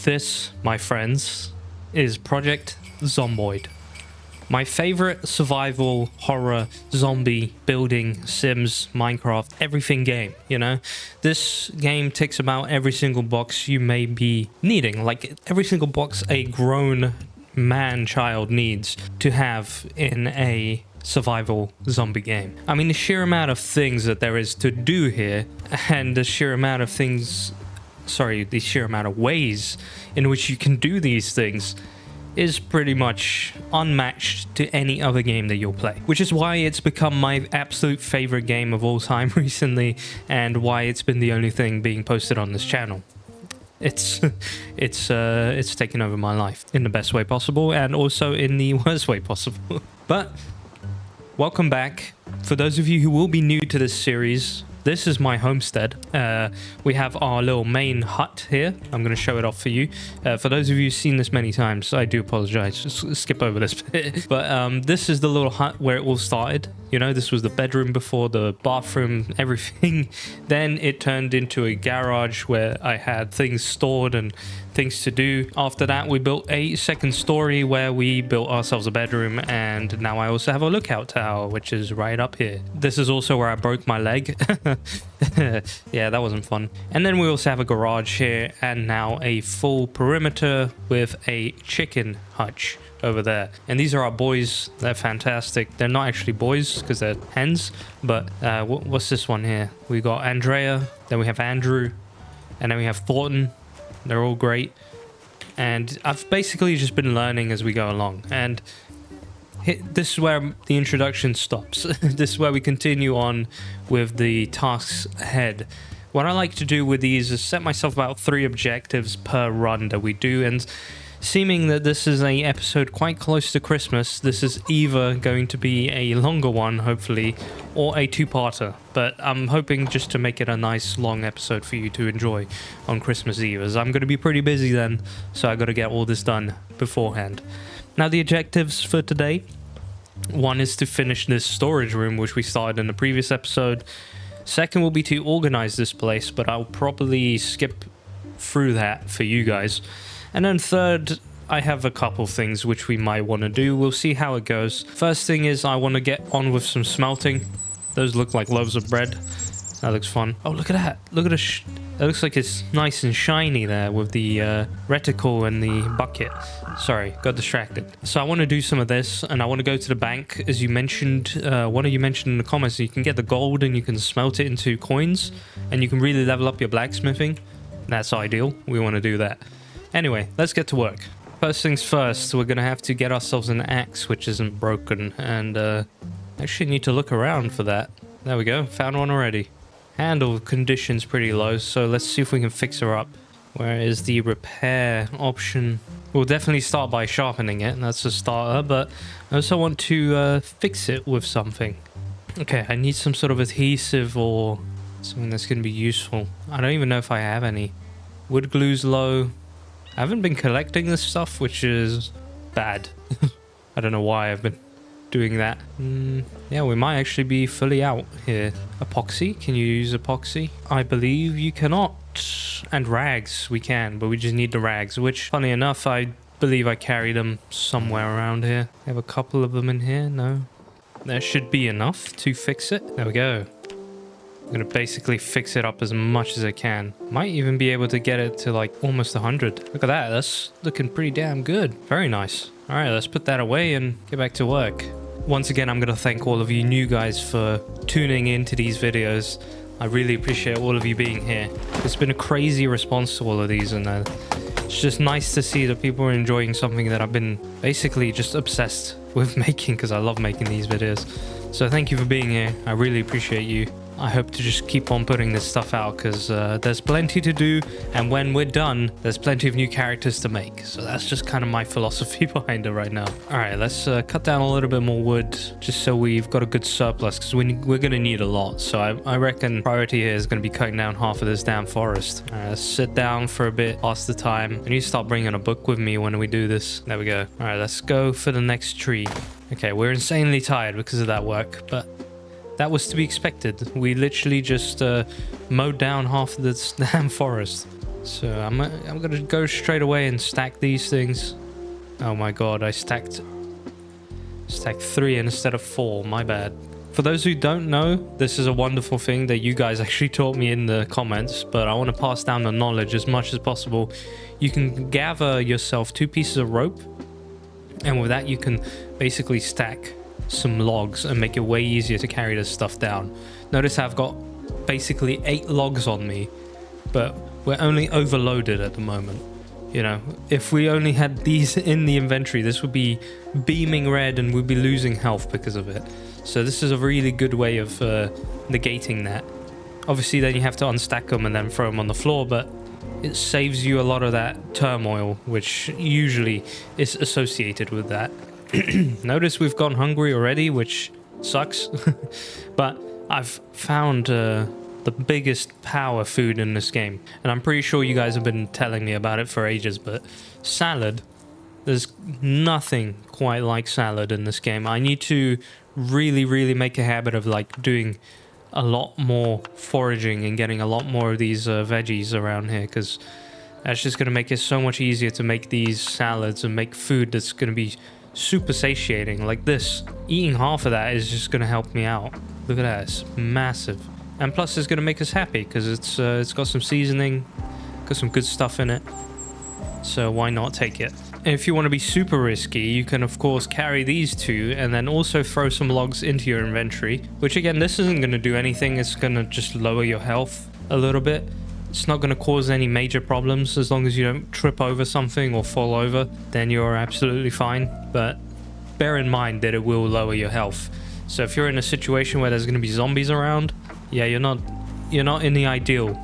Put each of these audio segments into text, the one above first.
This, my friends, is Project Zomboid. My favorite survival, horror, zombie, building, Sims, Minecraft, everything game, you know? This game ticks about every single box you may be needing, like every single box a grown man-child needs to have in a survival zombie game. I mean, the sheer amount of things that there is to do here, and the sheer amount of things... the sheer amount of ways in which you can do these things is pretty much unmatched to any other game that you'll play, which is why it's become my absolute favorite game of all time recently, and why it's been the only thing being posted on this channel. It's taken over my life in the best way possible, and also in the worst way possible. But welcome back. For those of you who will be new to this series, this is my homestead. We have our little main hut here. I'm going to show it off for you. For those of you who've seen this many times, I do apologize. Just skip over this bit. But this is the little hut where it all started. You know, this was the bedroom before, the bathroom, everything. Then it turned into a garage where I had things stored and things to do. After that, we built a second story where we built ourselves a bedroom, and now I also have a lookout tower, which is right up here. This is also where I broke my leg. Yeah, that wasn't fun. And then we also have a garage here, and now a full perimeter with a chicken hutch over there. And these are our boys. They're fantastic. They're not actually boys because they're hens, but what's this one here? We got Andrea, then we have Andrew, and then we have Thornton. They're all great, and I've basically just been learning as we go along, and this is where the introduction stops. This is where we continue on with the tasks ahead. What I like to do with these is set myself about 3 objectives per run that we do, and seeming that this is an episode quite close to Christmas, this is either going to be a longer one, hopefully, or a 2-parter. But I'm hoping just to make it a nice long episode for you to enjoy on Christmas Eve, as I'm going to be pretty busy then, so I got to get all this done beforehand. Now, the objectives for today: one is to finish this storage room, which we started in the previous episode. Second will be to organize this place, but I'll probably skip through that for you guys. And then third, I have a couple things which we might want to do. We'll see how it goes. First thing is I want to get on with some smelting. Those look like loaves of bread. That looks fun. Oh, look at that. Look at it. It looks like it's nice and shiny there with the reticle and the bucket. Sorry, got distracted. So I want to do some of this, and I want to go to the bank. As you mentioned, one of you mentioned in the comments, you can get the gold and you can smelt it into coins, and you can really level up your blacksmithing. That's ideal. We want to do that. Anyway, let's get to work. First things first, we're going to have to get ourselves an axe which isn't broken, and actually need to look around for that. There we go, found one already. Handle condition's pretty low, so let's see if we can fix her up. Where is the repair option? We'll definitely start by sharpening it, that's a starter, but I also want to fix it with something. Okay, I need some sort of adhesive or something that's going to be useful. I don't even know if I have any. Wood glue's low. I haven't been collecting this stuff, which is bad. I don't know why I've been doing that. Yeah, we might actually be fully out here. Epoxy? Can you use epoxy? I believe you cannot. And rags, we can, but we just need the rags, which, funny enough, I believe I carry them somewhere around here. I have a couple of them in here. No. There should be enough to fix it. There we go. I'm going to basically fix it up as much as I can. Might even be able to get it to like almost 100. Look at that. That's looking pretty damn good. Very nice. All right, let's put that away and get back to work. Once again, I'm going to thank all of you new guys for tuning into these videos. I really appreciate all of you being here. It's been a crazy response to all of these, and it's just nice to see that people are enjoying something that I've been basically just obsessed with making, because I love making these videos. So thank you for being here. I really appreciate you. I hope to just keep on putting this stuff out, because there's plenty to do, and when we're done, there's plenty of new characters to make. So that's just kind of my philosophy behind it right now. All right, let's cut down a little bit more wood, just so we've got a good surplus, because we're going to need a lot. So I reckon priority here is going to be cutting down half of this damn forest. All right, let's sit down for a bit, pass the time. I need to start bringing a book with me when we do this. There we go. All right, let's go for the next tree. Okay, we're insanely tired because of that work, but that was to be expected. We literally just mowed down half of this damn forest. So I'm gonna go straight away and stack these things. Oh my god, I stacked 3 instead of 4, my bad. For those who don't know, this is a wonderful thing that you guys actually taught me in the comments, but I want to pass down the knowledge as much as possible. You can gather yourself 2 pieces of rope, and with that you can basically stack some logs and make it way easier to carry this stuff down. Notice I've got basically 8 logs on me, but we're only overloaded at the moment. You know, if we only had these in the inventory, this would be beaming red and we'd be losing health because of it. So this is a really good way of negating that. Obviously then you have to unstack them and then throw them on the floor, but it saves you a lot of that turmoil, which usually is associated with that. Notice we've gone hungry already, which sucks. But I've found the biggest power food in this game, and I'm pretty sure you guys have been telling me about it for ages, but salad, there's nothing quite like salad in this game. I need to really make a habit of like doing a lot more foraging and getting a lot more of these veggies around here, because that's just going to make it so much easier to make these salads and make food that's going to be super satiating. Like this, eating half of that is just going to help me out. Look at that, it's massive. And plus it's going to make us happy because it's got some seasoning, got some good stuff in it. So why not take it? And if you want to be super risky, you can of course carry these 2 and then also throw some logs into your inventory. Which again, this isn't going to do anything. It's going to just lower your health a little bit. It's not going to cause any major problems as long as you don't trip over something or fall over. Then you're absolutely fine. But bear in mind that it will lower your health. So if you're in a situation where there's going to be zombies around, yeah, you're not in the ideal,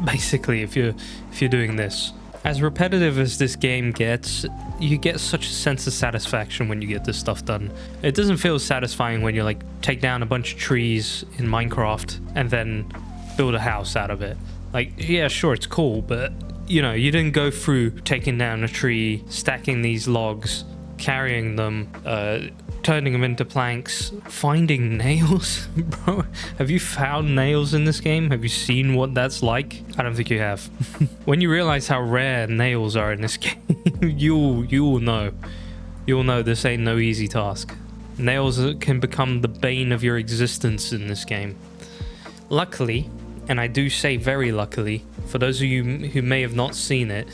basically, if you're doing this. As repetitive as this game gets, you get such a sense of satisfaction when you get this stuff done. It doesn't feel satisfying when you like take down a bunch of trees in Minecraft and then build a house out of it. Like, yeah, sure, it's cool, but you know, you didn't go through taking down a tree, stacking these logs, carrying them, turning them into planks, finding nails. Bro, have you found nails in this game? Have you seen what that's like? I don't think you have. When you realize how rare nails are in this game, you'll know this ain't no easy task. Nails can become the bane of your existence in this game. Luckily, and I do say very luckily, for those of you who may have not seen it,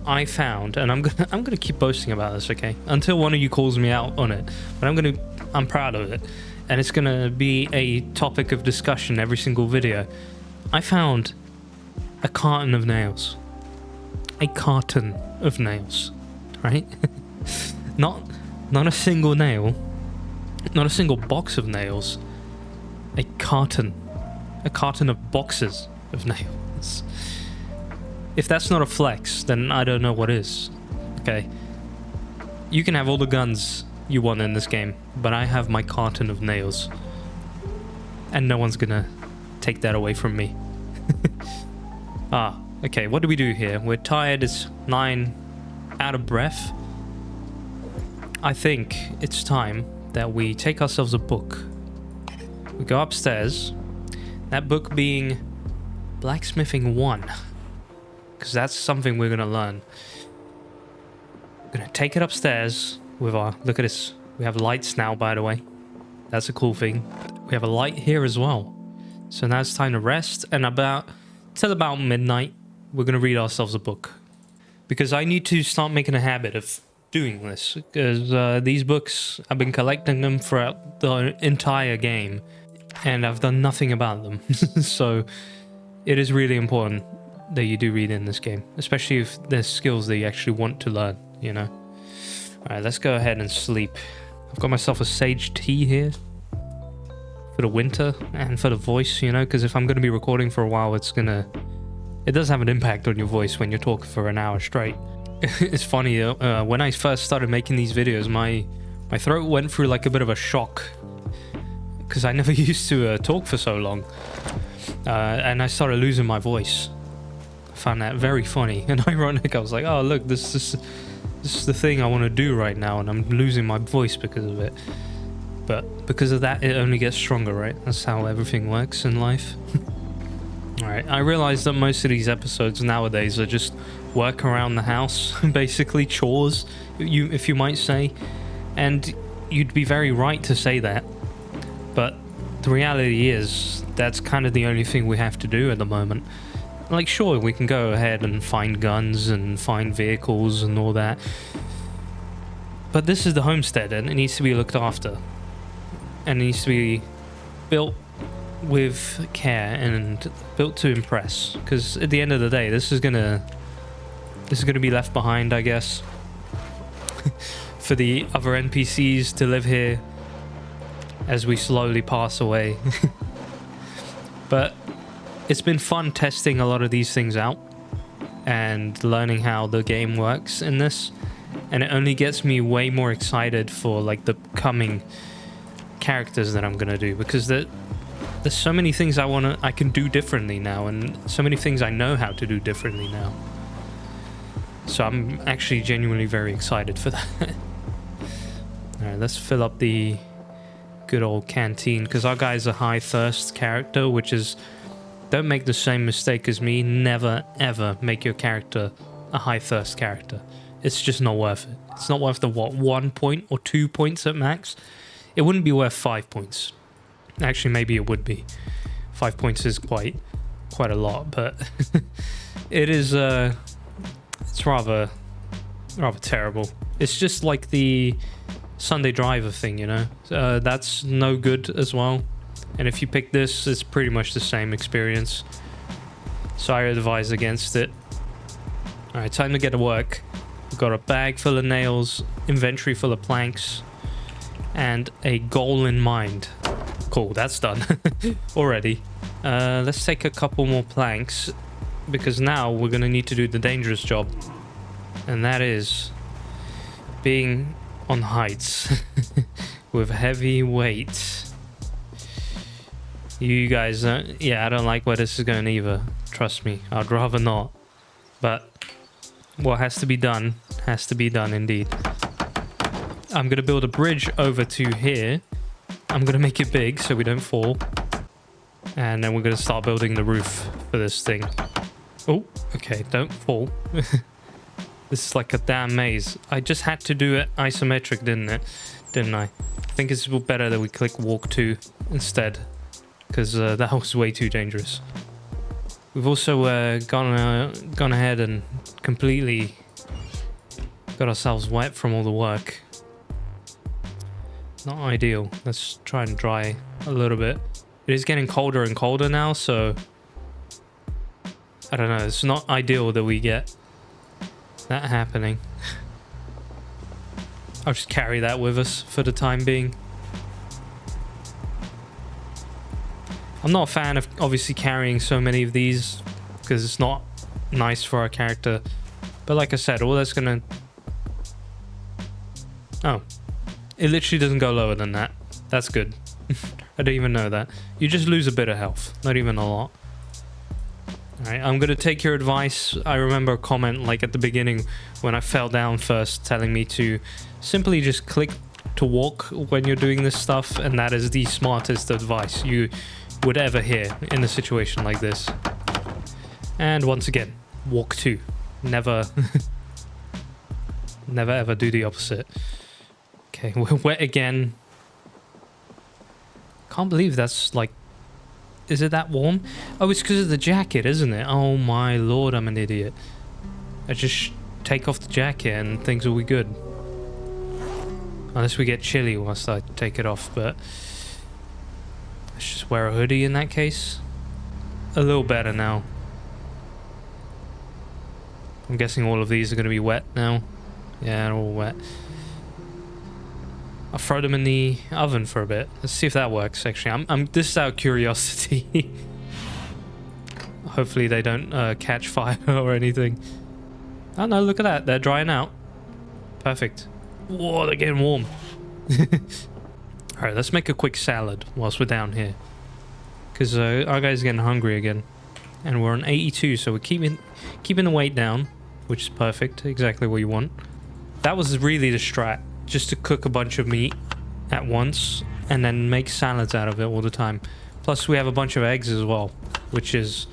I found, and I'm gonna keep boasting about this, okay? Until one of you calls me out on it, but I'm proud of it, and it's gonna be a topic of discussion every single video. I found a carton of nails. A carton of nails, right? not a single nail, not a single box of nails. A carton of boxes of nails. If that's not a flex, then I don't know what is. Okay. You can have all the guns you want in this game, but I have my carton of nails. And no one's gonna take that away from me. Okay, what do we do here? We're tired, it's 9, out of breath. I think it's time that we take ourselves a book. We go upstairs. That book being Blacksmithing 1. Because that's something we're going to learn. We're going to take it upstairs with our... Look at this. We have lights now, by the way. That's a cool thing. We have a light here as well. So now it's time to rest. And till about midnight, we're going to read ourselves a book. Because I need to start making a habit of doing this. Because these books, I've been collecting them throughout the entire game. And I've done nothing about them. So it is really important that you do read in this game, especially if there's skills that you actually want to learn, you know. All right, let's go ahead and sleep. I've got myself a sage tea here for the winter and for the voice, you know, because if I'm going to be recording for a while, it does have an impact on your voice when you're talking for an hour straight. It's funny, when I first started making these videos, my throat went through like a bit of a shock because I never used to talk for so long, and I started losing my voice. Found that very funny and ironic. I was like, oh look, this is the thing I want to do right now, and I'm losing my voice because of it. But because of that, it only gets stronger, right? That's how everything works in life. Alright, I realize that most of these episodes nowadays are just work around the house, basically chores, if you might say. And you'd be very right to say that. But the reality is, that's kind of the only thing we have to do at the moment. Like, sure, we can go ahead and find guns and find vehicles and all that. But this is the homestead, and it needs to be looked after. And it needs to be built with care and built to impress, because at the end of the day this is gonna be left behind, I guess, for the other NPCs to live here as we slowly pass away. But it's been fun testing a lot of these things out and learning how the game works in this, and it only gets me way more excited for like the coming characters that I'm gonna do, because there's so many things I can do differently now, and so many things I know how to do differently now. So I'm actually genuinely very excited for that. Alright, let's fill up the good old canteen, because our guy's a high thirst character, which is, don't make the same mistake as me. Never ever make your character a high thirst character. It's just not worth it. It's not worth the, what, 1 point or 2 points at max? It wouldn't be worth 5 points. Actually, maybe it would be. 5 points is quite a lot, but it is it's rather terrible. It's just like the Sunday driver thing, you know. That's no good as well. And if you pick this, it's pretty much the same experience. So I advise against it. All right, time to get to work. We've got a bag full of nails, inventory full of planks, and a goal in mind. Cool, that's done already. Let's take a couple more planks, because now we're going to need to do the dangerous job, and that is being on heights with heavy weights. You guys, yeah, I don't like where this is going either. Trust me, I'd rather not. But what has to be done has to be done indeed. I'm going to build a bridge over to here. I'm going to make it big so we don't fall. And then we're going to start building the roof for this thing. Oh, okay, don't fall. This is like a damn maze. I just had to do it isometric, didn't I? I think it's better that we click walk to instead, because that was way too dangerous. We've also gone ahead and completely got ourselves wet from all the work. Not ideal. Let's try and dry a little bit. It is getting colder and colder now, so I don't know. It's not ideal that we get that happening. I'll just carry that with us for the time being. I'm not a fan of obviously carrying so many of these, because it's not nice for our character. But like I said, all that's gonna... Oh. It literally doesn't go lower than that. That's good. I didn't even know that. You just lose a bit of health. Not even a lot. Alright, I'm gonna take your advice. I remember a comment like at the beginning when I fell down first, telling me to simply just click to walk when you're doing this stuff, and that is the smartest advice you would ever hear in a situation like this. And once again, walk to. Never never ever do the opposite. Okay, we're wet again. Can't believe that's like... Is it that warm? Oh, it's because of the jacket, isn't it? Oh my lord, I'm an idiot. I just take off the jacket and things will be good. Unless we get chilly whilst I take it off, but... Let's just wear a hoodie in that case. A little better now. I'm guessing all of these are going to be wet now. Yeah, they're all wet. I'll throw them in the oven for a bit. Let's see if that works, actually. This is out of curiosity. Hopefully they don't catch fire or anything. Oh no, look at that. They're drying out. Perfect. Whoa, they're getting warm. Alright, let's make a quick salad whilst we're down here. Because our guy's getting hungry again. And we're on 82, so we're keeping the weight down, which is perfect. Exactly what you want. That was really the strat. Just to cook a bunch of meat at once and then make salads out of it all the time. Plus we have a bunch of eggs as well, which is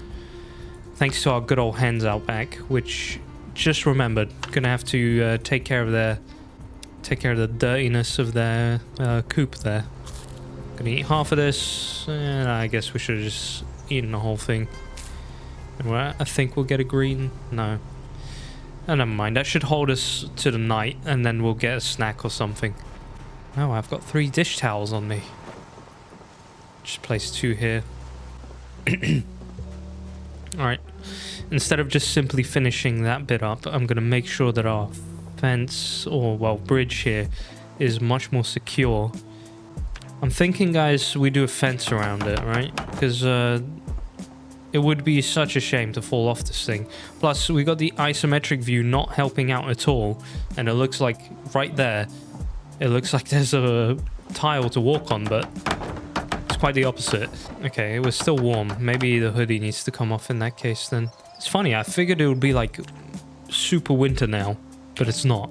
thanks to our good old hens out back, which just remembered gonna have to take care of the dirtiness of their coop there. Gonna eat half of this, and I guess we should have just eaten the whole thing. And I think we'll get a green. No. Oh, never mind. That should hold us to the night, and then we'll get a snack or something. Oh, I've got 3 dish towels on me. Just place 2 here. Alright. Instead of just simply finishing that bit up, I'm going to make sure that our fence, or, well, bridge here, is much more secure. I'm thinking, guys, we do a fence around it, right? Because, it would be such a shame to fall off this thing. Plus, we got the isometric view not helping out at all. And it looks like, right there, it looks like there's a tile to walk on, but it's quite the opposite. Okay, it was still warm. Maybe the hoodie needs to come off in that case then. It's funny, I figured it would be like super winter now, but it's not.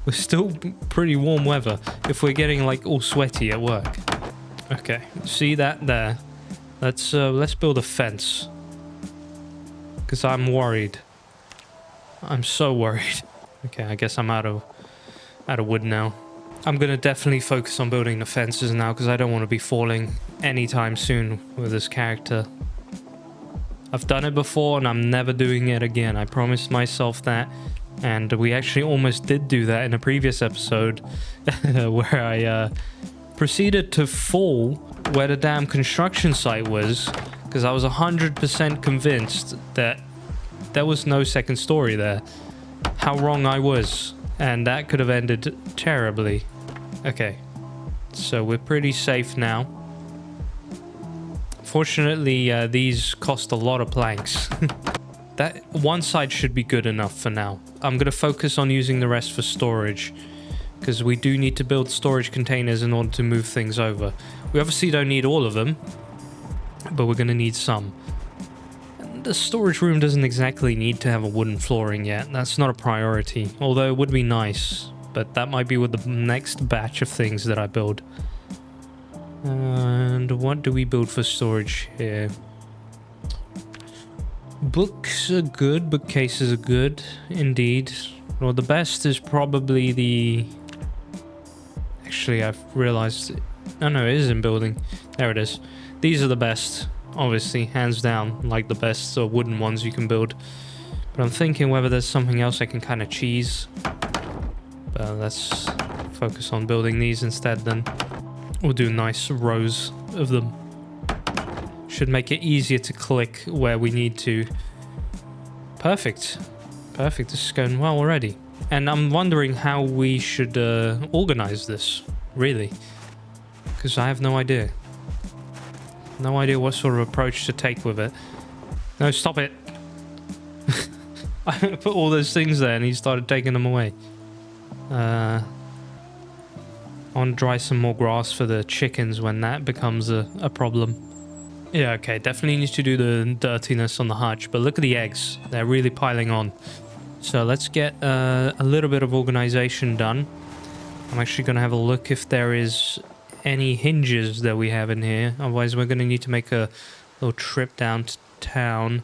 We're still pretty warm weather if we're getting like all sweaty at work. Okay, see that there? Let's build a fence. Because I'm worried. I'm so worried. Okay, I guess I'm out of wood now. I'm gonna definitely focus on building the fences now because I don't want to be falling anytime soon with this character. I've done it before and I'm never doing it again. I promised myself that. And we actually almost did do that in a previous episode where I proceeded to fall where the damn construction site was because I was 100% convinced that there was no second story there. How wrong I was. And that could have ended terribly. Okay. So we're pretty safe now. Fortunately, these cost a lot of planks. That one side should be good enough for now. I'm going to focus on using the rest for storage. Because we do need to build storage containers in order to move things over. We obviously don't need all of them. But we're going to need some. The storage room doesn't exactly need to have a wooden flooring yet. That's not a priority. Although it would be nice. But that might be with the next batch of things that I build. And what do we build for storage here? Books are good. Bookcases are good. Indeed. Well, the best is probably the... Actually, I've realized... Oh no, it is in building. There it is. These are the best. Obviously, hands down, like the best wooden ones you can build. But I'm thinking whether there's something else I can kind of cheese. But let's focus on building these instead then. We'll do nice rows of them. Should make it easier to click where we need to. Perfect. Perfect, this is going well already. And I'm wondering how we should organize this, really. Because I have no idea. No idea what sort of approach to take with it. No, stop it. I put all those things there and he started taking them away. I want to dry some more grass for the chickens when that becomes a problem. Yeah, okay, definitely need to do the dirtiness on the hutch, but look at the eggs. They're really piling on. So let's get a little bit of organization done. I'm actually going to have a look if there is any hinges that we have in here. Otherwise, we're going to need to make a little trip down to town.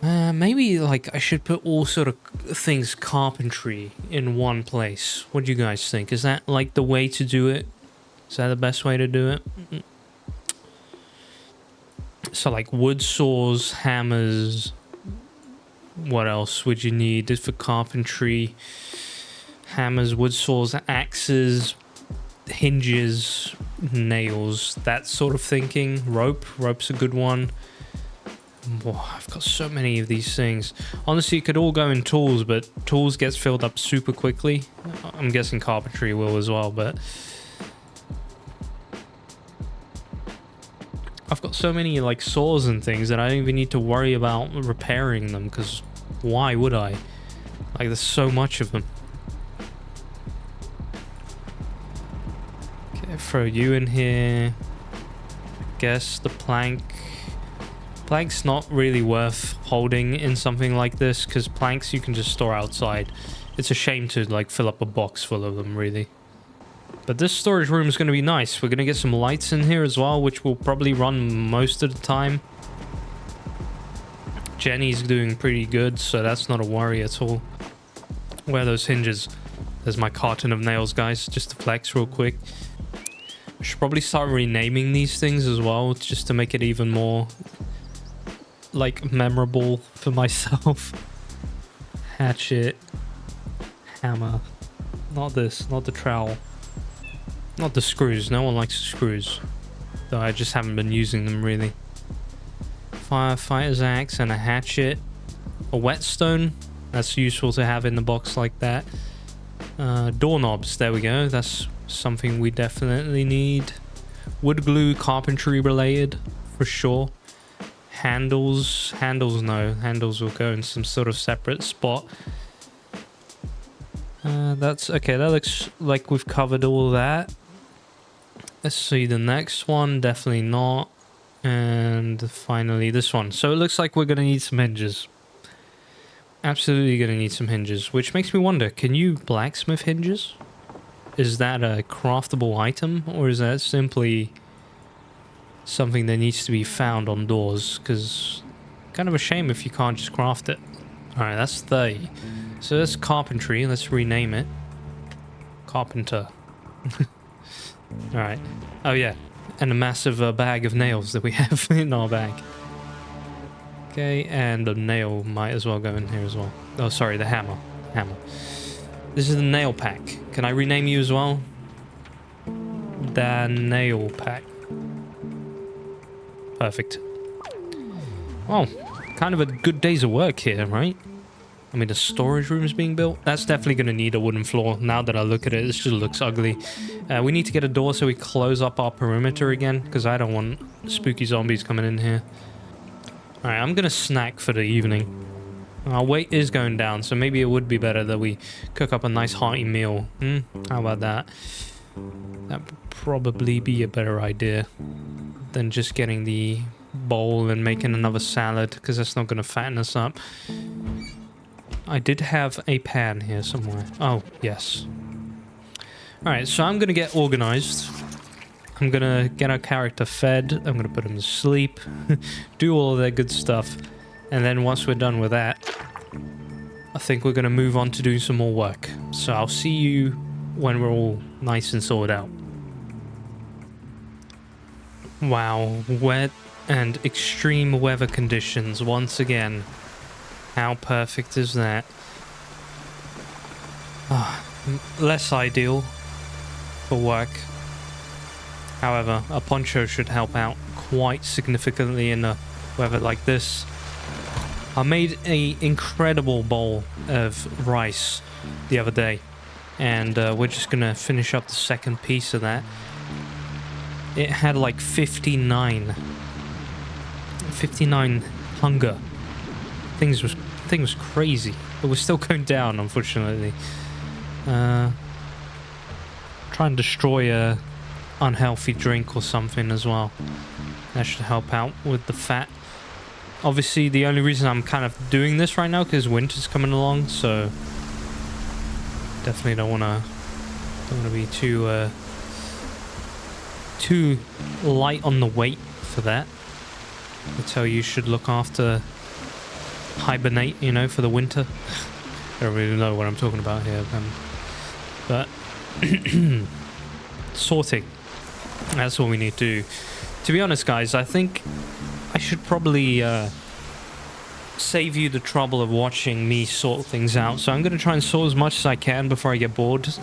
Maybe, like, I should put all sort of things carpentry in one place. What do you guys think? Is that, like, the way to do it? Is that the best way to do it? So, like, wood saws, hammers. What else would you need for carpentry? Hammers, wood saws, axes, hinges, nails, that sort of thinking. Rope's a good one. Oh, I've got so many of these things. Honestly, it could all go in tools, but tools gets filled up super quickly. I'm guessing carpentry will as well, but I've got so many like saws and things that I don't even need to worry about repairing them, because why would I? Like, there's so much of them. Okay, throw you in here. I guess the plank's not really worth holding in something like this, because planks you can just store outside. It's a shame to like fill up a box full of them, really. But this storage room is going to be nice. We're going to get some lights in here as well, which will probably run most of the time. Jenny's doing pretty good, so that's not a worry at all. Where are those hinges? There's my carton of nails, guys, just to flex real quick. I should probably start renaming these things as well, just to make it even more, like, memorable for myself. Hatchet. Hammer. Not this, not the trowel. Not the screws, no one likes the screws. Though I just haven't been using them really. Firefighter's axe and a hatchet. A whetstone, that's useful to have in the box like that. Doorknobs, there we go, that's something we definitely need. Wood glue, carpentry related, for sure. Handles no, handles will go in some sort of separate spot. That's okay, that looks like we've covered all that. Let's see the next one, definitely not. And finally this one. So it looks like we're gonna need some hinges. Absolutely gonna need some hinges, which makes me wonder, can you blacksmith hinges? Is that a craftable item, or is that simply something that needs to be found on doors? Because kind of a shame if you can't just craft it. Alright, that's 30. So that's carpentry, let's rename it. Carpenter. Alright. Oh yeah, and a massive bag of nails that we have in our bag. Okay, and a nail might as well go in here as well. Oh, sorry, the hammer. Hammer. This is the nail pack. Can I rename you as well? The nail pack. Perfect. Oh, kind of a good day's of work here, right? I mean, the storage room is being built. That's definitely going to need a wooden floor. Now that I look at it, this just looks ugly. We need to get a door so we close up our perimeter again, because I don't want spooky zombies coming in here. Alright, I'm going to snack for the evening. Our weight is going down, so maybe it would be better that we cook up a nice hearty meal. How about that? That would probably be a better idea than just getting the bowl and making another salad, because that's not going to fatten us up. I did have a pan here somewhere. Oh, yes. Alright, so I'm going to get organized. I'm going to get our character fed. I'm going to put him to sleep. Do all of that good stuff. And then once we're done with that, I think we're going to move on to do some more work. So I'll see you when we're all nice and sorted out. Wow, wet and extreme weather conditions once again. How perfect is that? Less ideal for work. However, a poncho should help out quite significantly in a weather like this. I made an incredible bowl of rice the other day, and we're just gonna finish up the second piece of that. It had like 59 hunger. Thing was crazy, but we're still going down, unfortunately. Try and destroy a unhealthy drink or something as well. That should help out with the fat. Obviously, the only reason I'm kind of doing this right now because winter's coming along, so definitely don't want to be too light on the weight for that. That's how you should look after hibernate, you know, for the winter. I don't really know what I'm talking about here, but sorting, that's what we need to do. To be honest, guys, I think I should probably save you the trouble of watching me sort things out. So I'm going to try and sort as much as I can before I get bored,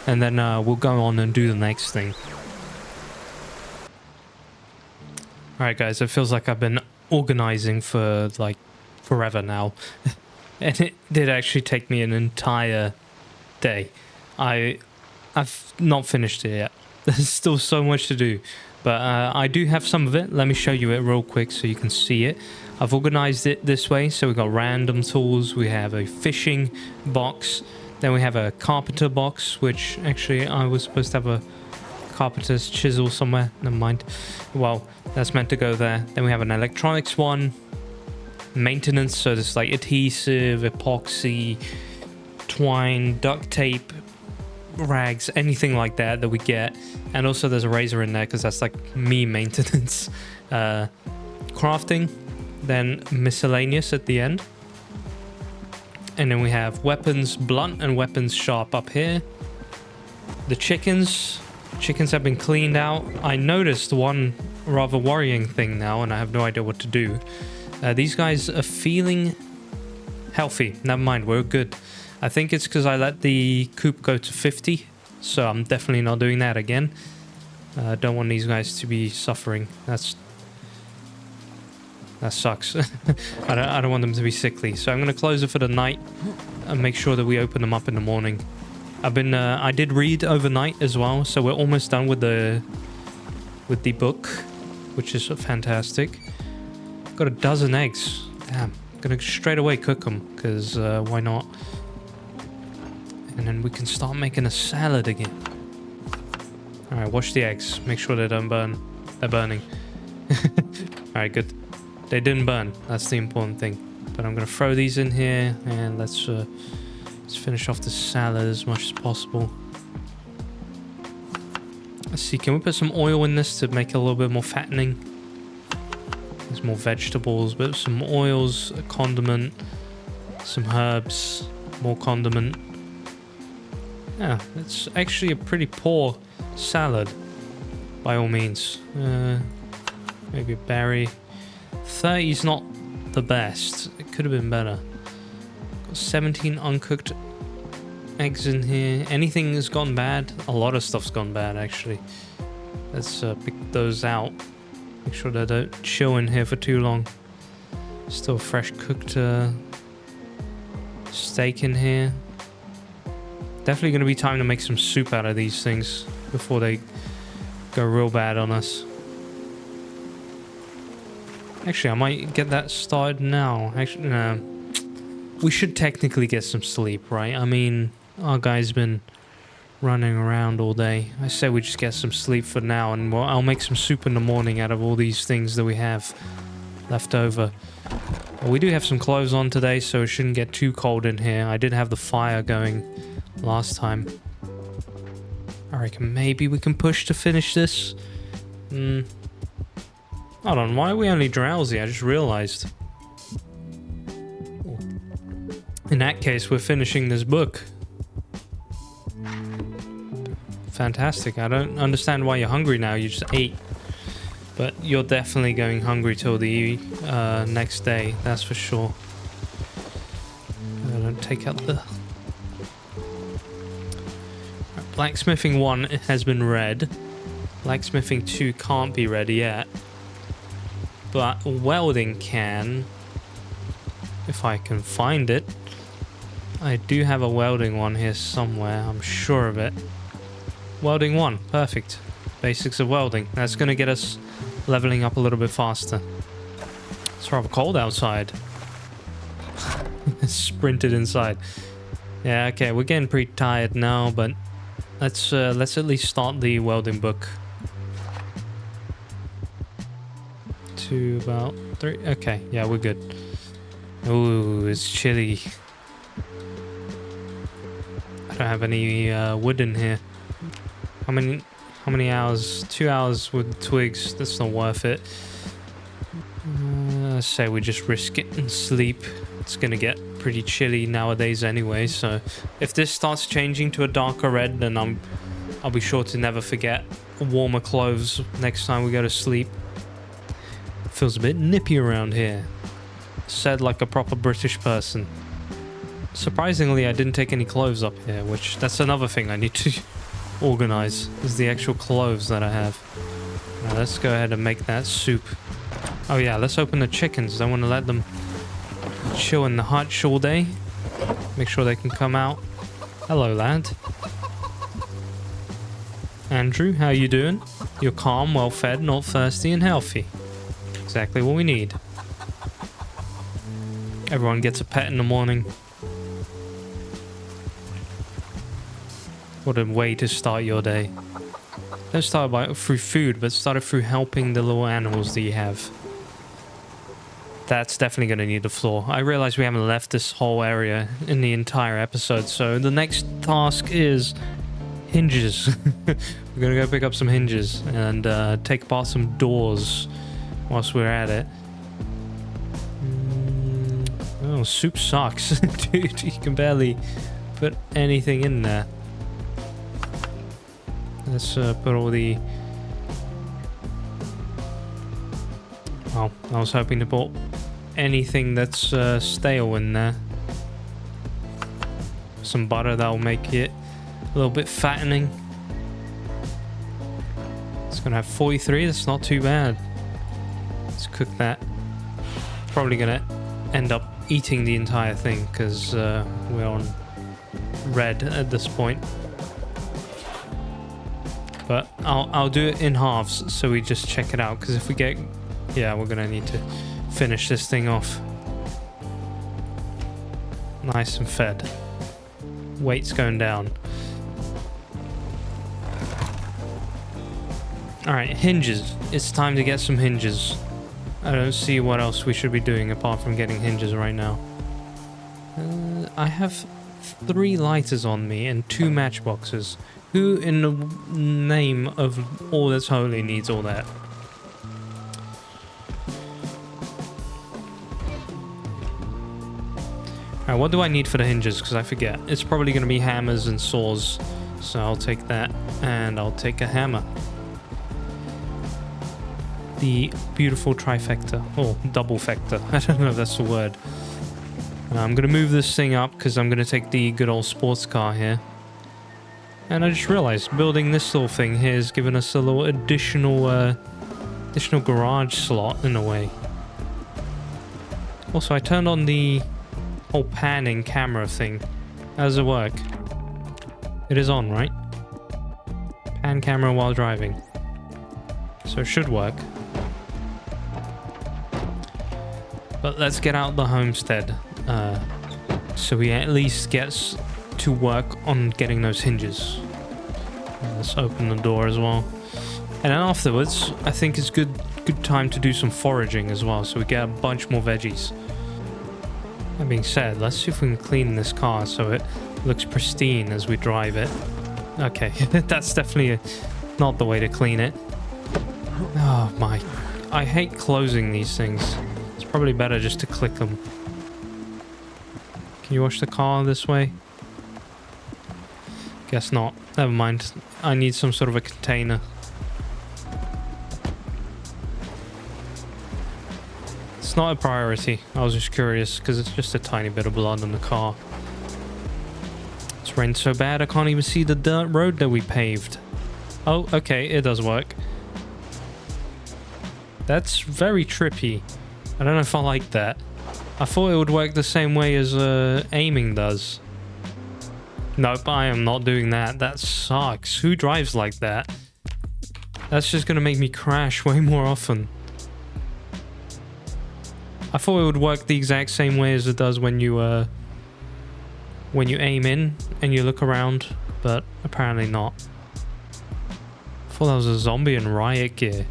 and then we'll go on and do the next thing. Alright guys, it feels like I've been organizing for like forever now. And it did actually take me an entire day. I've not finished it yet. There's still so much to do. But I do have some of it. Let me show you it real quick so you can see it. I've organized it this way. So we've got random tools. We have a fishing box. Then we have a carpenter box, which actually I was supposed to have a carpenter's chisel somewhere. Never mind. Well, that's meant to go there. Then we have an electronics one. Maintenance. So there's like adhesive, epoxy, twine, duct tape, rags, anything like that we get. And also there's a razor in there because that's like me maintenance. Crafting, then miscellaneous at the end. And then we have weapons blunt and weapons sharp up here. The chickens have been cleaned out. I noticed one rather worrying thing now, and I have no idea what to do. These guys are feeling healthy. Never mind, we're good. I think it's because I let the coop go to 50, so I'm definitely not doing that again. Don't want these guys to be suffering. That sucks. I don't want them to be sickly, so I'm going to close it for the night and make sure that we open them up in the morning. I did read overnight as well, so we're almost done with the book, which is fantastic. Got a dozen eggs. Damn, gonna straight away cook them because why not? And then we can start making a salad again. All right, wash the eggs. Make sure they don't burn. They're burning. All right, good. They didn't burn. That's the important thing. But I'm gonna throw these in here, and let's finish off the salad as much as possible. Let's see, can we put some oil in this to make it a little bit more fattening? There's more vegetables, but some oils, a condiment, some herbs, more condiment. Yeah, it's actually a pretty poor salad, by all means. Maybe a berry. 30's not the best. It could have been better. Got 17 uncooked eggs in here. Anything has gone bad? A lot of stuff's gone bad, actually. Let's pick those out. Make sure they don't chill in here for too long. Still fresh cooked steak in here. Definitely going to be time to make some soup out of these things before they go real bad on us. Actually, I might get that started now. Actually, no. We should technically get some sleep, right? I mean, our guy's been running around all day. I say we just get some sleep for now, and I'll make some soup in the morning out of all these things that we have left over. Well, we do have some clothes on today, so it shouldn't get too cold in here. I did have the fire going last time. I reckon maybe we can push to finish this. Hold on, why are we only drowsy? I just realized. In that case, we're finishing this book. Fantastic. I don't understand why you're hungry now. You just ate. But you're definitely going hungry till the next day. That's for sure. I don't take out the... Blacksmithing 1 has been read. Blacksmithing 2 can't be read yet. But welding can. If I can find it. I do have a welding one here somewhere. I'm sure of it. Welding 1, perfect. Basics of welding. That's going to get us leveling up a little bit faster. It's rather cold outside. Sprinted inside. Yeah, okay, we're getting pretty tired now, but let's at least start the welding book. To about 3. Okay, yeah, we're good. Ooh, it's chilly. I don't have any wood in here. How many hours? 2 hours with twigs. That's not worth it. Let's say we just risk it and sleep. It's gonna get pretty chilly nowadays anyway, so if this starts changing to a darker red, then I'll be sure to never forget warmer clothes next time we go to sleep. Feels a bit nippy around here. Said like a proper British person. Surprisingly, I didn't take any clothes up here, which that's another thing I need to organize, is the actual clothes that I have. Now let's go ahead and make that soup. Oh yeah, let's open the chickens. Don't want to let them chill in the hutch all day. Make sure they can come out. Hello, lad. Andrew, how you doing? You're calm, well-fed, not thirsty, and healthy. Exactly what we need. Everyone gets a pet in the morning. What a way to start your day. Don't start through food, but start it through helping the little animals that you have. That's definitely going to need the floor. I realize we haven't left this whole area in the entire episode, so the next task is hinges. We're going to go pick up some hinges and take apart some doors whilst we're at it. Oh, soup sucks. Dude, you can barely put anything in there. Let's put all the... Oh, I was hoping to put anything that's stale in there. Some butter, that'll make it a little bit fattening. It's gonna have 43, that's not too bad. Let's cook that. Probably gonna end up eating the entire thing because we're on red at this point. But I'll do it in halves so we just check it out, because if we get... Yeah, we're gonna need to finish this thing off. Nice and fed. Weight's going down. Alright, hinges. It's time to get some hinges. I don't see what else we should be doing apart from getting hinges right now. I have 3 lighters on me and 2 matchboxes. Who in the name of all that's holy needs all that? Alright, what do I need for the hinges? Because I forget. It's probably going to be hammers and saws. So I'll take that, and I'll take a hammer. The beautiful trifecta, or double fecta. I don't know if that's the word. I'm going to move this thing up because I'm going to take the good old sports car here. And I just realized building this little thing here has given us a little additional garage slot in a way. Also, I turned on the whole panning camera thing. How does it work? It is on, right? Pan camera while driving. So it should work. But let's get out the homestead. So we at least get to work on getting those hinges. Let's open the door as well. And then afterwards, I think it's good time to do some foraging as well, so we get a bunch more veggies. That being said, let's see if we can clean this car so it looks pristine as we drive it. Okay, that's definitely not the way to clean it. Oh my, I hate closing these things. It's probably better just to click them. Can you wash the car this way? Guess not. Never mind. I need some sort of a container. It's not a priority. I was just curious because it's just a tiny bit of blood on the car. It's rained so bad I can't even see the dirt road that we paved. Oh, okay, it does work. That's very trippy. I don't know if I like that. I thought it would work the same way as aiming does. Nope, I am not doing that. That sucks. Who drives like that? That's just gonna make me crash way more often. I thought it would work the exact same way as it does when you aim in and you look around, but apparently not. I thought that was a zombie in riot gear.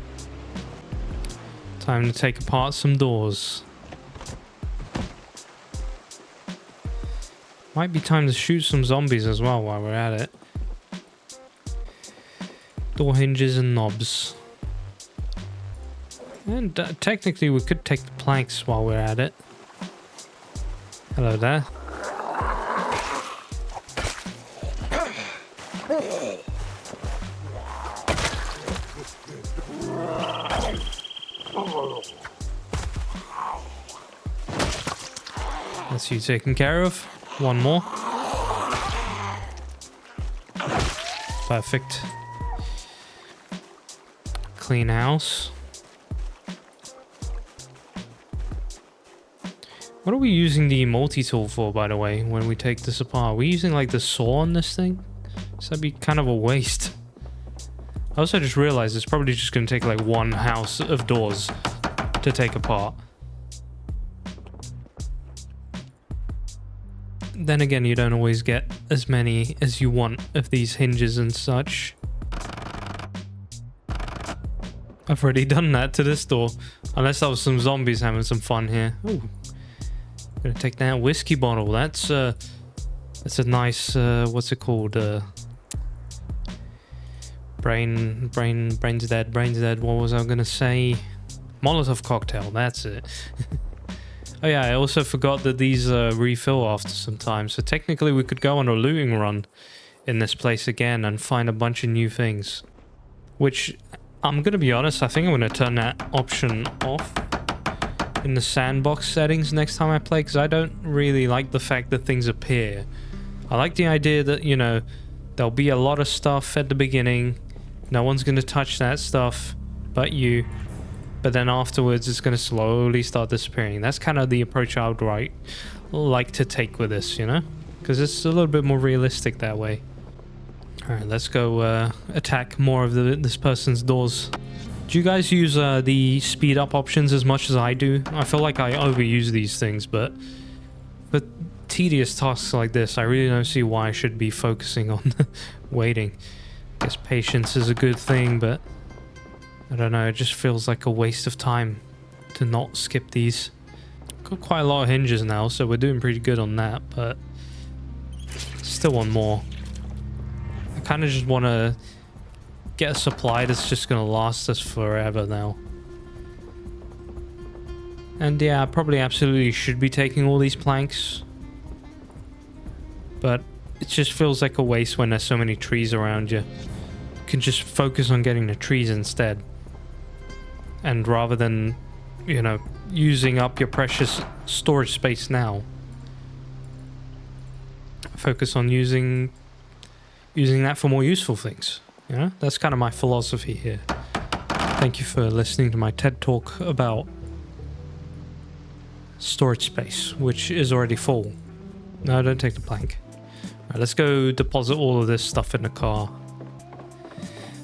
Time to take apart some doors. Might be time to shoot some zombies as well while we're at it. Door hinges and knobs. And technically we could take the planks while we're at it. Hello there. That's you taken care of. One more. Perfect. Clean house. What are we using the multi-tool for, by the way, when we take this apart? Are we using like the saw on this thing? So that'd be kind of a waste. I also just realized it's probably just going to take like one house of doors to take apart. Then again, you don't always get as many as you want of these hinges and such. I've already done that to this door. Unless that was some zombies having some fun here. Ooh. Gonna take that whiskey bottle. That's a nice, what's it called? Brain's dead. What was I gonna say? Molotov cocktail, that's it. Oh yeah, I also forgot that these refill after some time. So technically we could go on a looting run in this place again and find a bunch of new things. Which, I'm going to be honest, I think I'm going to turn that option off in the sandbox settings next time I play. Because I don't really like the fact that things appear. I like the idea that, you know, there'll be a lot of stuff at the beginning. No one's going to touch that stuff but you. But then afterwards, it's going to slowly start disappearing. That's kind of the approach I would like to take with this, you know? Because it's a little bit more realistic that way. Alright, let's go attack more of this person's doors. Do you guys use the speed up options as much as I do? I feel like I overuse these things, but for tedious tasks like this, I really don't see why I should be focusing on waiting. I guess patience is a good thing, but I don't know, it just feels like a waste of time to not skip these. Got quite a lot of hinges now, so we're doing pretty good on that, but still want more. I kind of just want to get a supply that's just going to last us forever now. And yeah, I probably absolutely should be taking all these planks, but it just feels like a waste when there's so many trees around you. You can just focus on getting the trees instead. And rather than, you know, using up your precious storage space now, focus on using that for more useful things. You know, that's kind of my philosophy here. Thank you for listening to my TED talk about storage space, which is already full. No, don't take the plank. All right, let's go deposit all of this stuff in the car.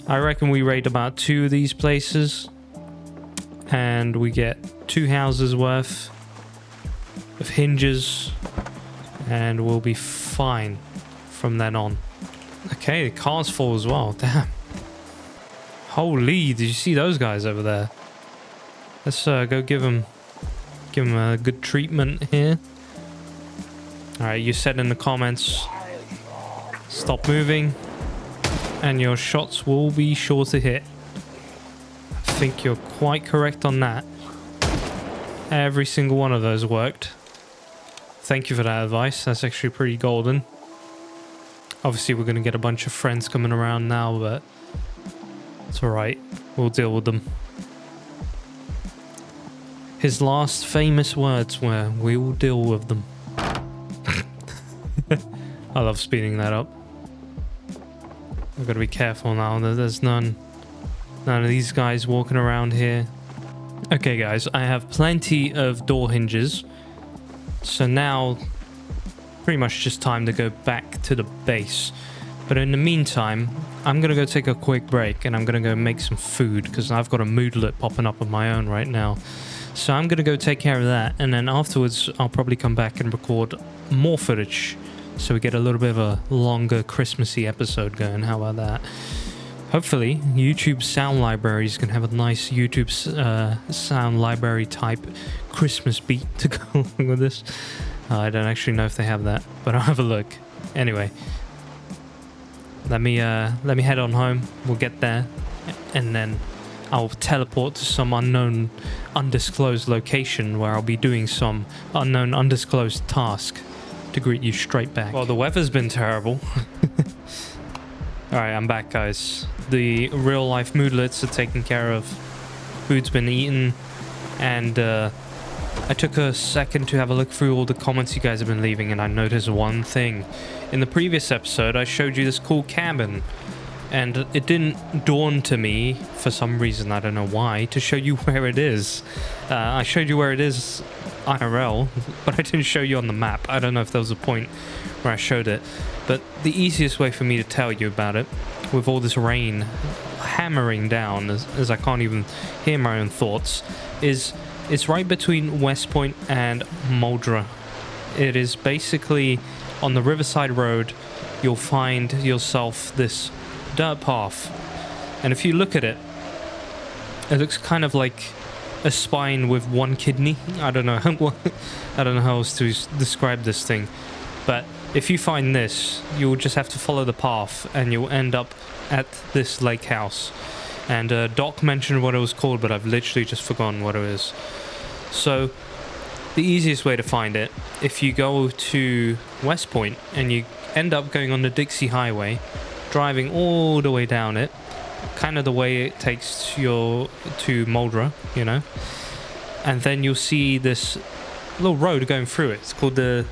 I reckon we raid about 2 of these places. And we get 2 houses worth of hinges, and we'll be fine from then on. Okay, the car's full as well. Damn. Holy, did you see those guys over there? Let's go give them a good treatment here. Alright, you said in the comments, stop moving, and your shots will be sure to hit. I think you're quite correct on that. Every single one of those worked. Thank you for that advice. That's actually pretty golden. Obviously, we're going to get a bunch of friends coming around now, but it's alright. We'll deal with them. His last famous words were, "We will deal with them." I love speeding that up. I've got to be careful now. There's none of these guys walking around here. Okay guys, I have plenty of door hinges. So now, pretty much just time to go back to the base. But in the meantime, I'm going to go take a quick break and I'm going to go make some food because I've got a moodlet popping up on my own right now. So I'm going to go take care of that, and then afterwards I'll probably come back and record more footage so we get a little bit of a longer Christmassy episode going. How about that? Hopefully, YouTube sound libraries can have a nice YouTube sound library type Christmas beat to go along with this. I don't actually know if they have that, but I'll have a look. Anyway, let me head on home. We'll get there, and then I'll teleport to some unknown, undisclosed location where I'll be doing some unknown, undisclosed task to greet you straight back. Well, the weather's been terrible. Alright, I'm back, guys. The real life moodlets are taken care of. Food's been eaten, and I took a second to have a look through all the comments you guys have been leaving, and I noticed one thing. In the previous episode, I showed you this cool cabin, and it didn't dawn to me, for some reason, I don't know why, to show you where it is. I showed you where it is IRL, but I didn't show you on the map. I don't know if there was a point where I showed it. But the easiest way for me to tell you about it, with all this rain hammering down, as I can't even hear my own thoughts, is it's right between West Point and Muldra. It is basically on the Riverside Road. You'll find yourself this dirt path, and if you look at it, it looks kind of like a spine with one kidney. I don't know how else to describe this thing, but if you find this, you'll just have to follow the path and you'll end up at this lake house. And Doc mentioned what it was called, but I've literally just forgotten what it is. So the easiest way to find it, if you go to West Point and you end up going on the Dixie Highway, driving all the way down it, kind of the way it takes to Muldra, you know, and then you'll see this little road going through it. It's called the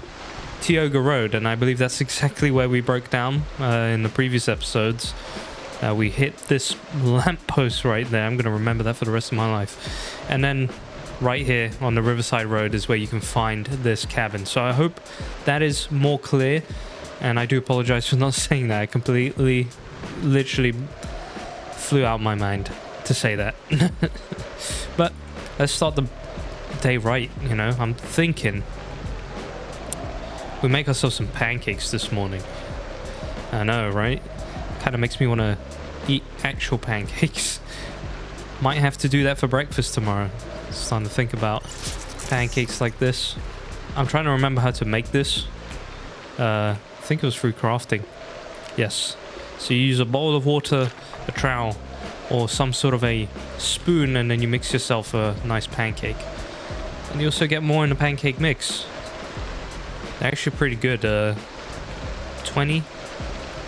Tioga Road, and I believe that's exactly where we broke down in the previous episodes. We hit this lamppost right there. I'm going to remember that for the rest of my life. And then right here on the Riverside Road is where you can find this cabin. So I hope that is more clear, and I do apologize for not saying that. I completely, literally flew out my mind to say that. But let's start the day right, you know. I'm thinking we make ourselves some pancakes this morning. I know, right? Kind of makes me want to eat actual pancakes. Might have to do that for breakfast tomorrow. Starting to think about pancakes like this. I'm trying to remember how to make this. I think it was through crafting. Yes. So you use a bowl of water, a trowel, or some sort of a spoon, and then you mix yourself a nice pancake. And you also get more in the pancake mix. They're actually pretty good. 20.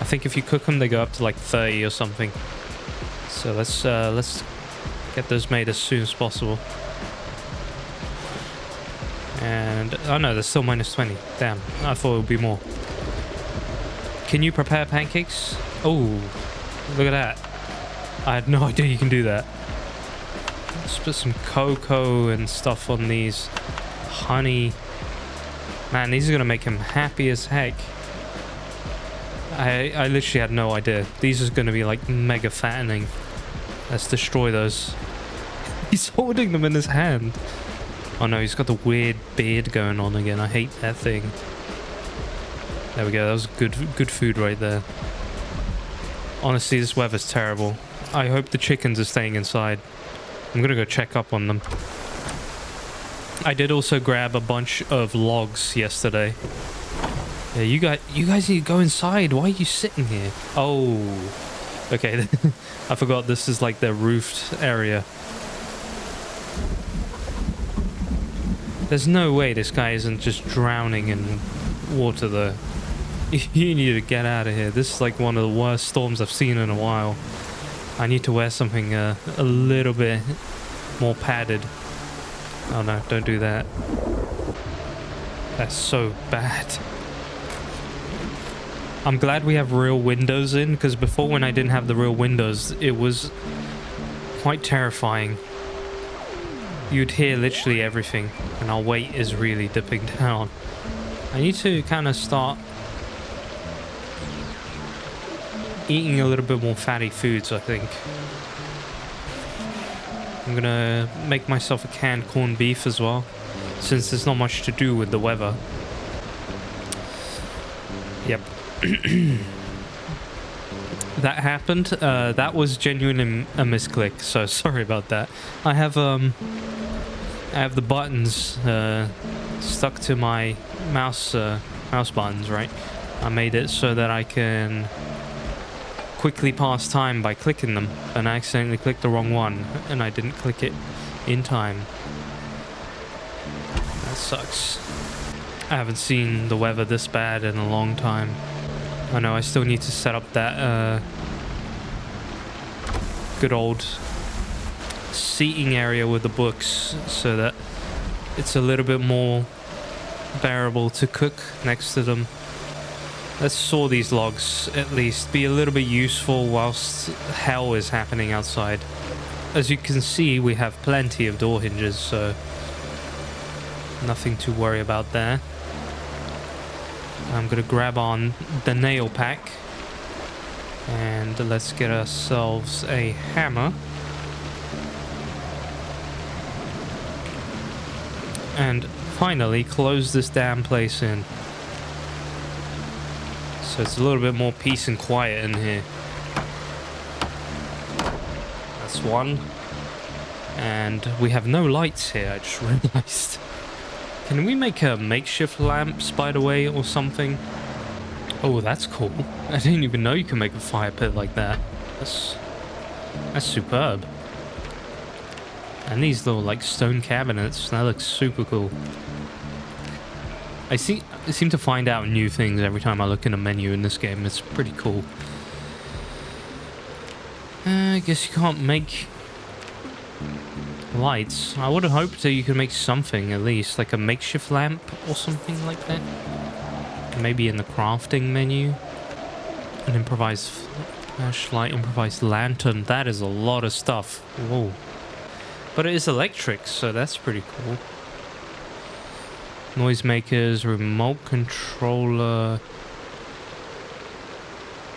I think if you cook them, they go up to like 30 or something. So let's get those made as soon as possible. And oh no, they're still minus 20. Damn, I thought it would be more. Can you prepare pancakes? Oh, look at that. I had no idea you can do that. Let's put some cocoa and stuff on these. Honey. Man, these are gonna make him happy as heck. I literally had no idea. These are gonna be like mega fattening. Let's destroy those. He's holding them in his hand. Oh no, he's got the weird beard going on again. I hate that thing. There we go. That was good food right there. Honestly, this weather's terrible. I hope the chickens are staying inside. I'm gonna go check up on them. I did also grab a bunch of logs yesterday. Yeah, you guys need to go inside. Why are you sitting here? Oh, okay. I forgot this is like their roofed area. There's no way this guy isn't just drowning in water though. You need to get out of here. This is like one of the worst storms I've seen in a while. I need to wear something a little bit more padded. Oh no, don't do that. That's so bad. I'm glad we have real windows in, because before when I didn't have the real windows, it was quite terrifying. You'd hear literally everything, and our weight is really dipping down. I need to kind of start eating a little bit more fatty foods, I think. I'm gonna make myself a canned corned beef as well, since there's not much to do with the weather. Yep. That happened. That was genuinely a misclick, so sorry about that. I have the buttons stuck to my mouse buttons, right? I made it so that I can quickly pass time by clicking them, and I accidentally clicked the wrong one, and I didn't click it in time. That sucks. I haven't seen the weather this bad in a long time. I know I still need to set up that good old seating area with the books so that it's a little bit more bearable to cook next to them. Let's saw these logs, at least be a little bit useful whilst hell is happening outside. As you can see, we have plenty of door hinges, so nothing to worry about there. I'm gonna grab on the nail pack and let's get ourselves a hammer. And finally close this damn place in. So it's a little bit more peace and quiet in here. That's one. And we have no lights here, I just realized. Can we make a makeshift lamps, by the way, or something? Oh, that's cool. I didn't even know you can make a fire pit like that. That's superb. And these little like stone cabinets, that looks super cool. I seem to find out new things every time I look in a menu in this game. It's pretty cool. I guess you can't make lights. I would have hoped that you could make something at least, like a makeshift lamp or something like that. Maybe in the crafting menu. An improvised flashlight, improvised lantern. That is a lot of stuff. Whoa. But it is electric, so that's pretty cool. Noisemakers, remote controller.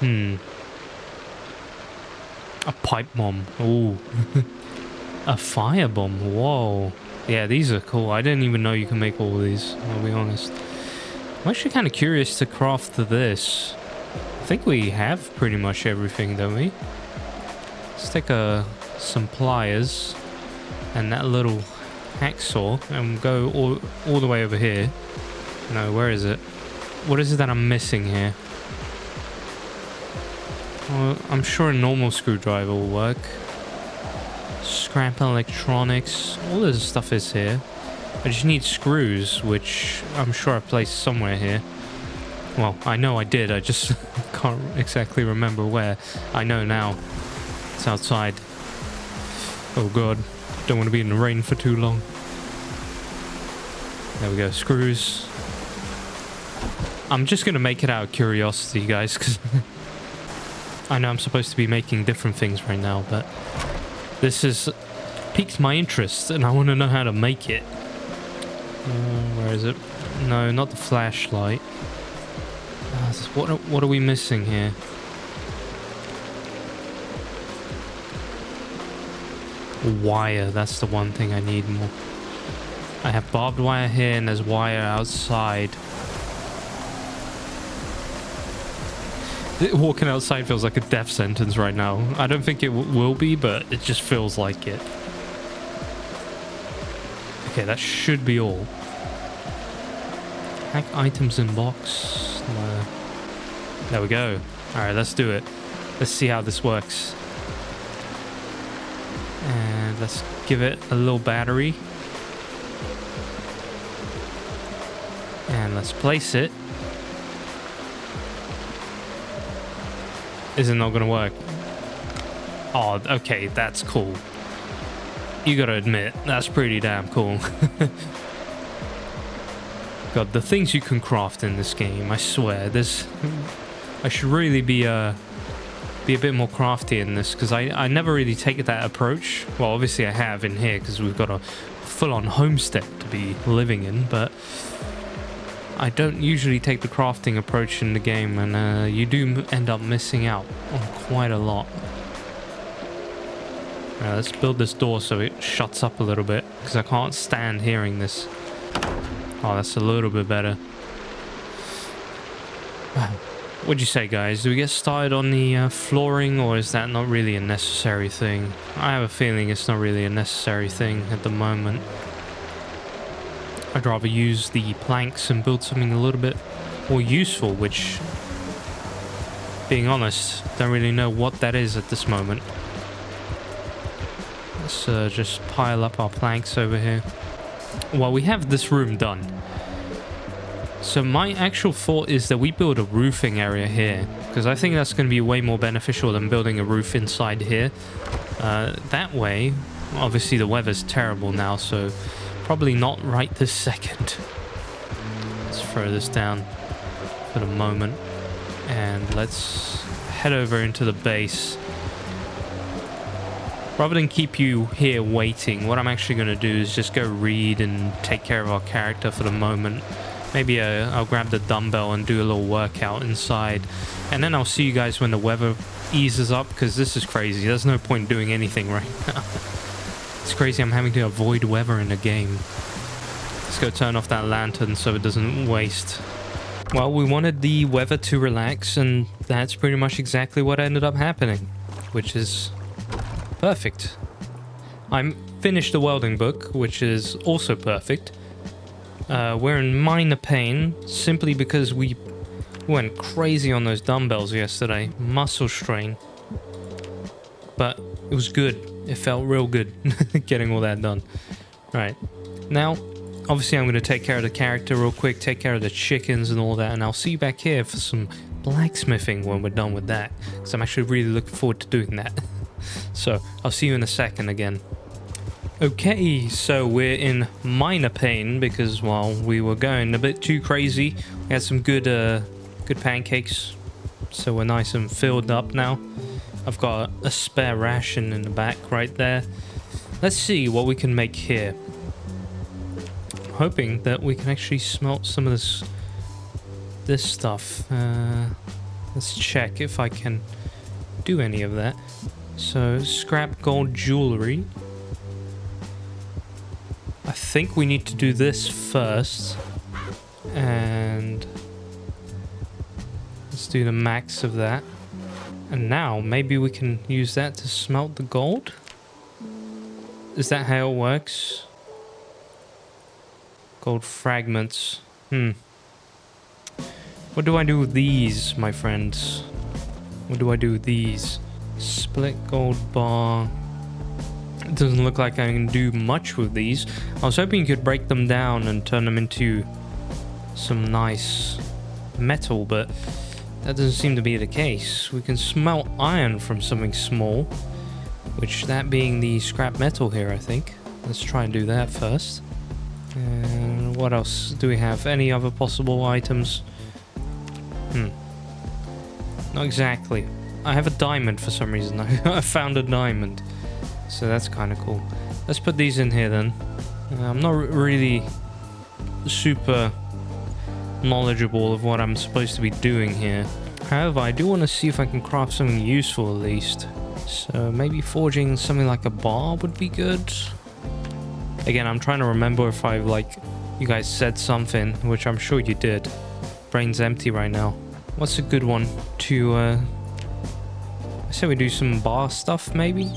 A pipe bomb. Ooh. A fire bomb. Whoa. Yeah, these are cool. I didn't even know you can make all these, I'll be honest. I'm actually kind of curious to craft this. I think we have pretty much everything, don't we? Let's take some pliers and that little hacksaw and go all the way over here. No, where is it? What is it that I'm missing here? Well, I'm sure a normal screwdriver will work. Scrap electronics. All this stuff is here. I just need screws, which I'm sure I placed somewhere here. Well, I know I did. I just can't exactly remember where. I know now. It's outside. Oh god. Don't want to be in the rain for too long. There we go. Screws. I'm just going to make it out of curiosity, guys, because I know I'm supposed to be making different things right now, but this has piqued my interest and I want to know how to make it. Where is it? No, not the flashlight. What are we missing here? Wire, that's the one thing I need more. I have barbed wire here and there's wire outside. Walking outside feels like a death sentence right now. I don't think it will be, but it just feels like it. Okay, that should be all. Hack items in box. No. There we go. Alright, let's do it. Let's see how this works. And let's give it a little battery. And let's place it. Is it not gonna work? Oh, okay, that's cool. You gotta admit, that's pretty damn cool. God, the things you can craft in this game, I swear. I should really be a bit more crafty in this, because I never really take that approach. Well, obviously I have in here, because we've got a full-on homestead to be living in, but I don't usually take the crafting approach in the game, and you do end up missing out on quite a lot. Let's build this door so it shuts up a little bit, because I can't stand hearing this. Oh, that's a little bit better. What'd you say, guys? Do we get started on the flooring, or is that not really a necessary thing? I have a feeling it's not really a necessary thing at the moment. I'd rather use the planks and build something a little bit more useful, which, being honest, don't really know what that is at this moment. Let's just pile up our planks over here. Well, we have this room done. So my actual thought is that we build a roofing area here, because I think that's going to be way more beneficial than building a roof inside here. That way, obviously the weather's terrible now, so probably not right this second. Let's throw this down for the moment, and let's head over into the base. Rather than keep you here waiting, what I'm actually going to do is just go read and take care of our character for the moment. Maybe I'll grab the dumbbell and do a little workout inside. And then I'll see you guys when the weather eases up, because this is crazy. There's no point doing anything right now. It's crazy I'm having to avoid weather in the game. Let's go turn off that lantern so it doesn't waste. Well, we wanted the weather to relax, and that's pretty much exactly what ended up happening, which is perfect. I'm finished the welding book, which is also perfect. We're in minor pain simply because we went crazy on those dumbbells yesterday. Muscle strain. But it was good. It felt real good getting all that done. Right. Now, obviously I'm going to take care of the character real quick, take care of the chickens and all that, and I'll see you back here for some blacksmithing when we're done with that. Because I'm actually really looking forward to doing that. So, I'll see you in a second again. Okay, so we're in minor pain because, well, we were going a bit too crazy. We had some good pancakes, so we're nice and filled up now. I've got a spare ration in the back right there. Let's see what we can make here. I'm hoping that we can actually smelt some of this stuff. Let's check if I can do any of that. So, scrap gold jewelry. I think we need to do this first, and let's do the max of that. And now maybe we can use that to smelt the gold. Is that how it works? Gold fragments. What do I do with these, my friends? What do I do with these? Split gold bar. It doesn't look like I can do much with these. I was hoping you could break them down and turn them into some nice metal, but that doesn't seem to be the case. We can smelt iron from something small, which that being the scrap metal here, I think. Let's try and do that first. And what else do we have? Any other possible items? Not exactly. I have a diamond for some reason. I found a diamond. So that's kind of cool. Let's put these in here then. I'm not really super knowledgeable of what I'm supposed to be doing here. However, I do want to see if I can craft something useful at least. So maybe forging something like a bar would be good. Again, I'm trying to remember if I, like, you guys said something, which I'm sure you did. Brain's empty right now. What's a good one to, I say we do some bar stuff maybe?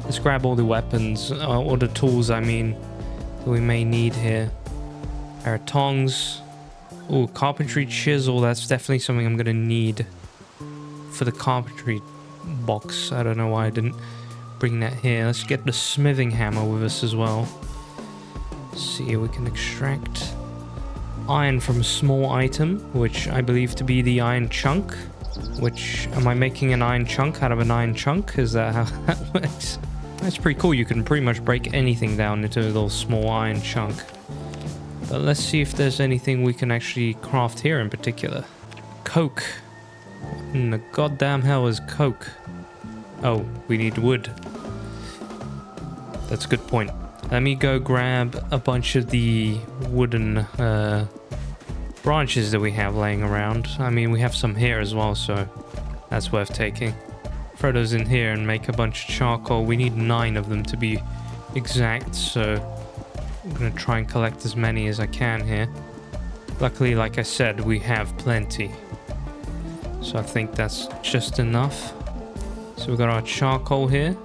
Let's grab all the weapons, or the tools, I mean, that we may need here. Our tongs. Oh, carpentry chisel. That's definitely something I'm going to need for the carpentry box. I don't know why I didn't bring that here. Let's get the smithing hammer with us as well. Let's see, we can extract iron from a small item, which I believe to be the iron chunk. Which, am I making an iron chunk out of an iron chunk? Is that how that works? That's pretty cool. You can pretty much break anything down into a little small iron chunk. But let's see if there's anything we can actually craft here in particular. Coke. What in the goddamn hell is coke? Oh, we need wood. That's a good point. Let me go grab a bunch of the wooden branches that we have laying around. I mean, we have some here as well, so that's worth taking. Throw those in here and make a bunch of charcoal. We need 9 of them to be exact, so I'm going to try and collect as many as I can here. Luckily, like I said, we have plenty. So I think that's just enough. So we've got our charcoal here.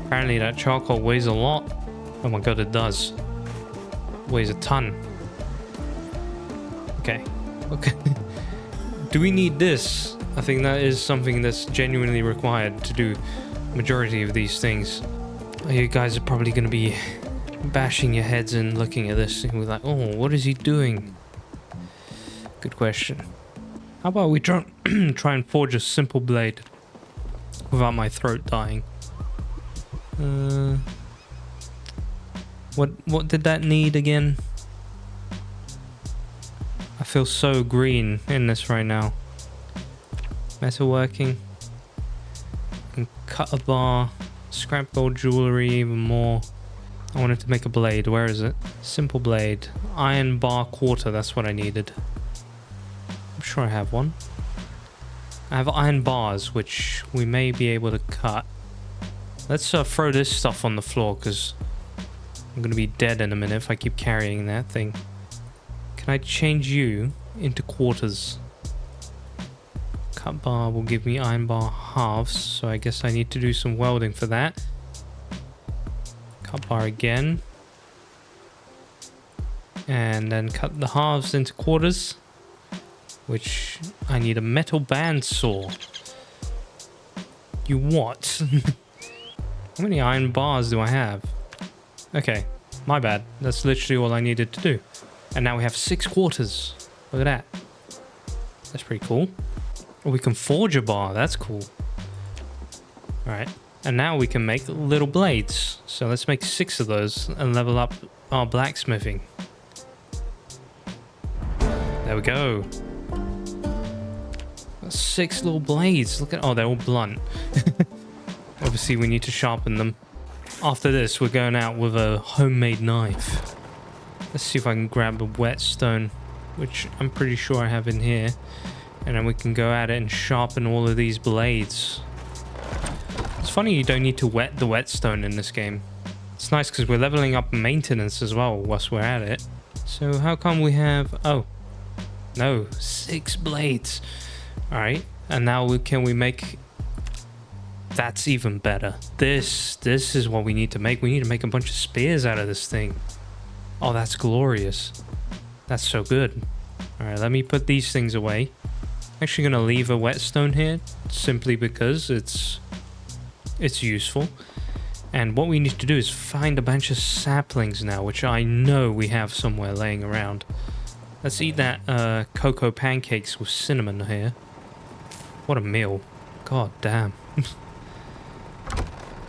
Apparently that charcoal weighs a lot. Oh my god, it does. Weighs a ton. Okay. Do we need this? I think that is something that's genuinely required to do majority of these things. You guys are probably going to be bashing your heads in looking at this and be like, oh, what is he doing? Good question. How about we try and forge a simple blade without my throat dying? What did that need again? I feel so green in this right now. Metalworking. And cut a bar. Scrap gold jewelry even more. I wanted to make a blade. Where is it? Simple blade. Iron bar quarter. That's what I needed. I'm sure I have one. I have iron bars, which we may be able to cut. Let's throw this stuff on the floor, because I'm going to be dead in a minute if I keep carrying that thing. Can I change you into quarters? Cut bar will give me iron bar halves, so I guess I need to do some welding for that. Cut bar again. And then cut the halves into quarters, which I need a metal bandsaw. You what? How many iron bars do I have? Okay, my bad. That's literally all I needed to do. And now we have 6 quarters. Look at that. That's pretty cool. Oh, we can forge a bar. That's cool. All right. And now we can make little blades. So let's make 6 of those and level up our blacksmithing. There we go. 6 little blades. Look at, oh, they're all blunt. Obviously, we need to sharpen them. After this, we're going out with a homemade knife. Let's see if I can grab a whetstone, which I'm pretty sure I have in here. And then we can go at it and sharpen all of these blades. It's funny you don't need to wet the whetstone in this game. It's nice because we're leveling up maintenance as well whilst we're at it. So how come we have... Oh, no, 6 blades. All right, and now can we make... That's even better. This is what we need to make. We need to make a bunch of spears out of this thing. Oh, that's glorious. That's so good. All right, let me put these things away. Actually gonna leave a whetstone here simply because it's useful. And what we need to do is find a bunch of saplings now, which I know we have somewhere laying around. Let's eat that cocoa pancakes with cinnamon here. What a meal. God damn.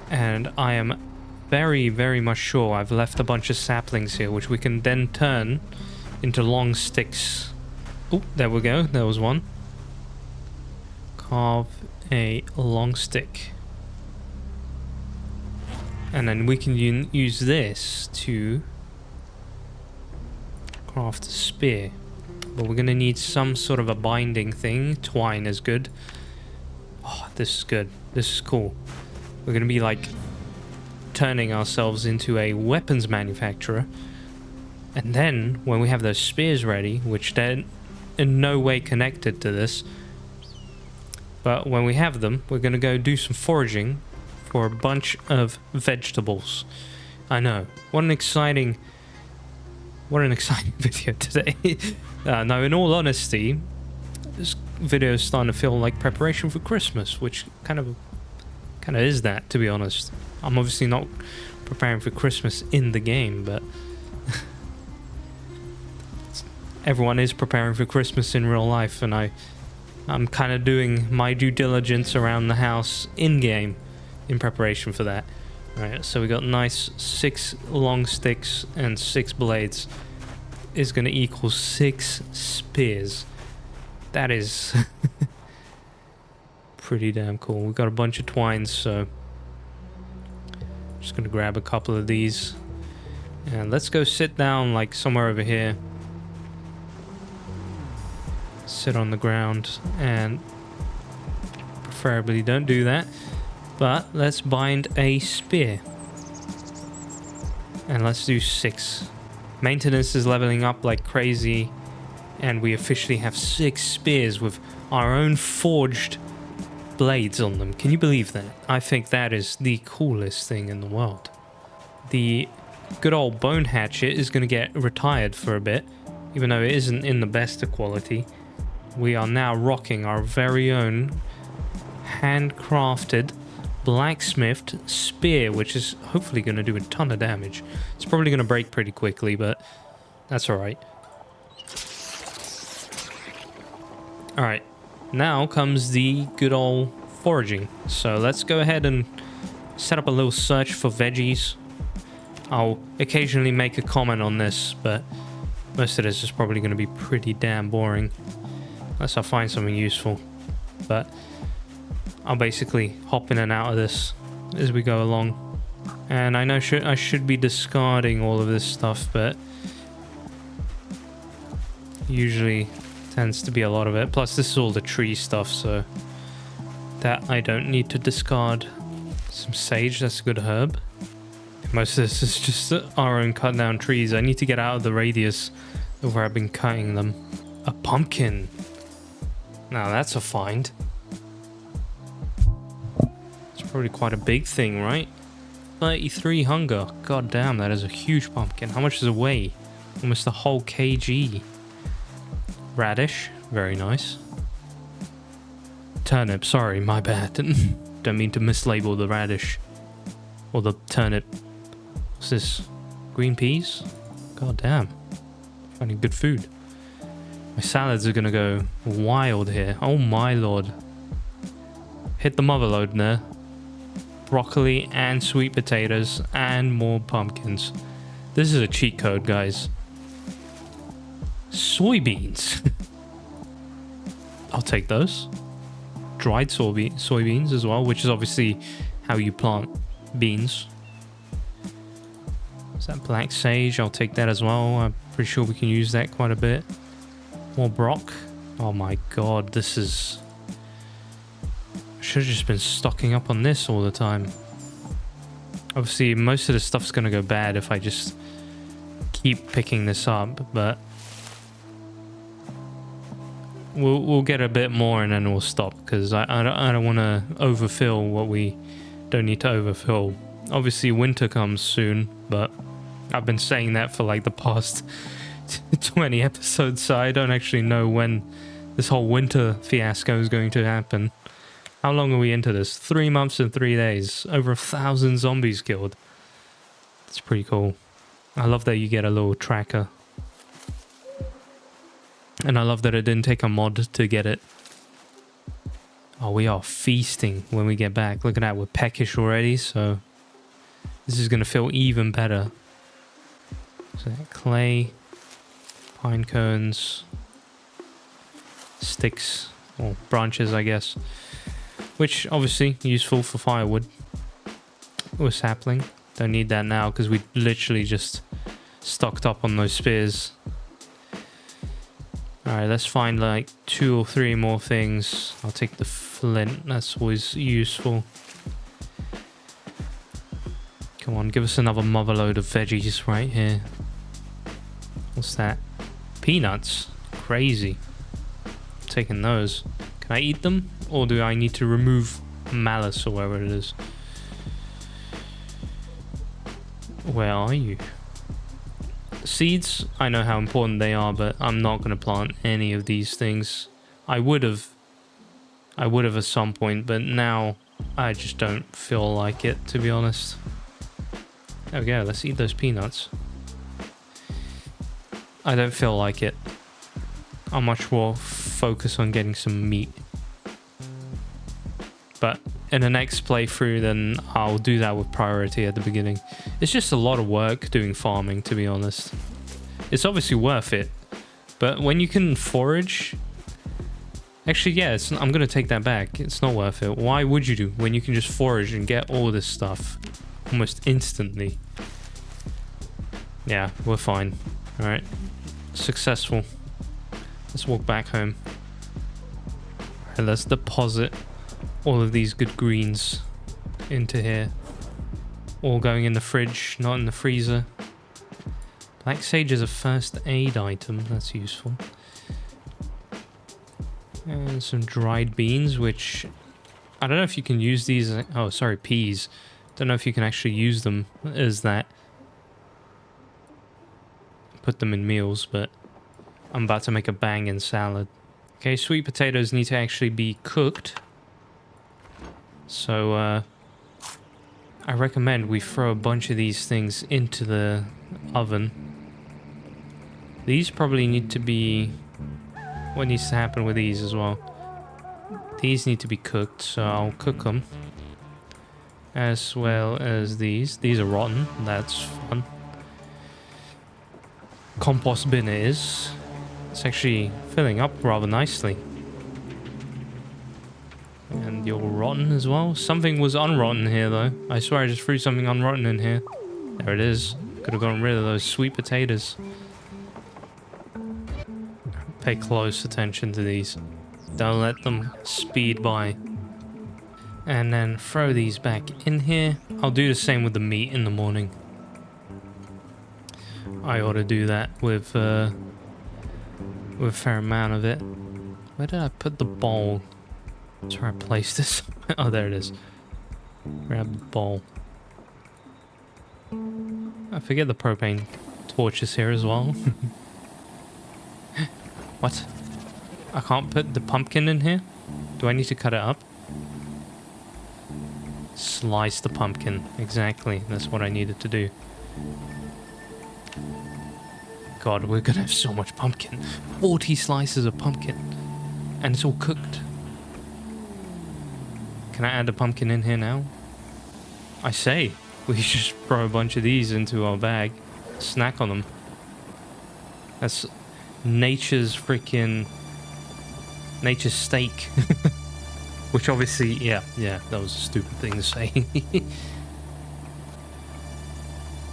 And I am very, very much sure I've left a bunch of saplings here, which we can then turn into long sticks. Oh, there we go. There was one. Carve a long stick. And then we can use this to craft a spear. But we're going to need some sort of a binding thing. Twine is good. Oh, this is good. This is cool. We're going to be like turning ourselves into a weapons manufacturer. And then when we have those spears ready, which they're in no way connected to this, but when we have them, we're going to go do some foraging for a bunch of vegetables. I know. What an exciting video today. No, in all honesty, this video is starting to feel like preparation for Christmas, which kind of is that, to be honest. I'm obviously not preparing for Christmas in the game, but everyone is preparing for Christmas in real life, and I'm kind of doing my due diligence around the house in-game in preparation for that. Alright, so we got nice 6 long sticks and 6 blades. Is going to equal 6 spears. That is pretty damn cool. We've got a bunch of twines, so just going to grab a couple of these. And let's go sit down like somewhere over here. Sit on the ground, and preferably don't do that. But let's bind a spear. And let's do 6. Maintenance is leveling up like crazy, and we officially have 6 spears with our own forged blades on them. Can you believe that? I think that is the coolest thing in the world. The good old bone hatchet is going to get retired for a bit, even though it isn't in the best of quality. We are now rocking our very own handcrafted blacksmithed spear, which is hopefully going to do a ton of damage. It's probably going to break pretty quickly, but that's alright. Alright, now comes the good old foraging. So let's go ahead and set up a little search for veggies. I'll occasionally make a comment on this, but most of this is probably going to be pretty damn boring unless I find something useful. But I'll basically hop in and out of this as we go along. And I know I should be discarding all of this stuff, but usually tends to be a lot of it. Plus this is all the tree stuff, so that I don't need to discard. Some sage, that's a good herb. Most of this is just our own cut down trees. I need to get out of the radius of where I've been cutting them. A pumpkin. Now that's a find. Probably quite a big thing, right? 33 hunger. God damn, that is a huge pumpkin. How much does it weigh? Almost a whole kg. Radish. Very nice. Turnip. Sorry, my bad. Don't mean to mislabel the radish. Or the turnip. What's this? Green peas? God damn. Finding good food. My salads are gonna go wild here. Oh my lord. Hit the mother load there. Broccoli and sweet potatoes and more pumpkins. This is a cheat code, guys. Soybeans. I'll take those. Dried soybeans as well, which is obviously how you plant beans. Is that black sage? I'll take that as well. I'm pretty sure we can use that quite a bit. More brock. Oh my god, this is... I should have just been stocking up on this all the time. Obviously, most of the stuff's gonna go bad if I just keep picking this up, but... We'll get a bit more and then we'll stop, because I don't want to overfill what we don't need to overfill. Obviously winter comes soon, but I've been saying that for like the past 20 episodes, so I don't actually know when this whole winter fiasco is going to happen. How long are we into this? 3 months and 3 days. Over 1,000 zombies killed. It's pretty cool. I love that you get a little tracker. And I love that it didn't take a mod to get it. Oh, we are feasting when we get back. Look at that, we're peckish already, so this is going to feel even better. So clay, pine cones, sticks, or branches, I guess. Which, obviously, useful for firewood. Or sapling. Don't need that now, because we literally just stocked up on those spears. Alright, let's find like 2 or 3 more things. I'll take the flint, that's always useful. Come on, give us another mother load of veggies right here. What's that? Peanuts? Crazy. I'm taking those. Can I eat them? Or do I need to remove malice or whatever it is? Where are you? Seeds, I know how important they are, but I'm not going to plant any of these things. I would have at some point, but now I just don't feel like it, to be honest. There we go, let's eat those peanuts. I don't feel like it. I'm much more focused on getting some meat. But in the next playthrough, then I'll do that with priority at the beginning. It's just a lot of work doing farming, to be honest. It's obviously worth it, but when you can forage... Actually, yeah, I'm going to take that back. It's not worth it. Why would you do when you can just forage and get all this stuff almost instantly? Yeah, we're fine. Alright. Successful. Let's walk back home. Alright, let's deposit all of these good greens into here. All going in the fridge, not in the freezer. Black sage is a first aid item, that's useful. And some dried beans, which I don't know if you can use these. Oh, sorry, peas. Don't know if you can actually use them as that. Put them in meals, but I'm about to make a banging salad. Okay, sweet potatoes need to actually be cooked. So, I recommend we throw a bunch of these things into the oven. These probably need to be... What needs to happen with these as well? These need to be cooked, so I'll cook them. As well as these. These are rotten, that's fun. Compost bin is. It's actually filling up rather nicely. And you're rotten as well. Something was unrotten here though. I swear I just threw something unrotten in here. There it is. Could have gotten rid of those sweet potatoes. Pay close attention to these. Don't let them speed by. And then throw these back in here. I'll do the same with the meat in the morning. I ought to do that with a fair amount of it. Where did I put the bowl? That's where I placed this. Oh, there it is. Grab the bowl. I forget the propane torches here as well. What? I can't put the pumpkin in here? Do I need to cut it up? Slice the pumpkin. Exactly. That's what I needed to do. God, we're gonna have so much pumpkin. 40 slices of pumpkin. And it's all cooked. Can I add the pumpkin in here now? I say, we should just throw a bunch of these into our bag. Snack on them. That's nature's freaking... nature's steak. Which obviously, yeah, that was a stupid thing to say.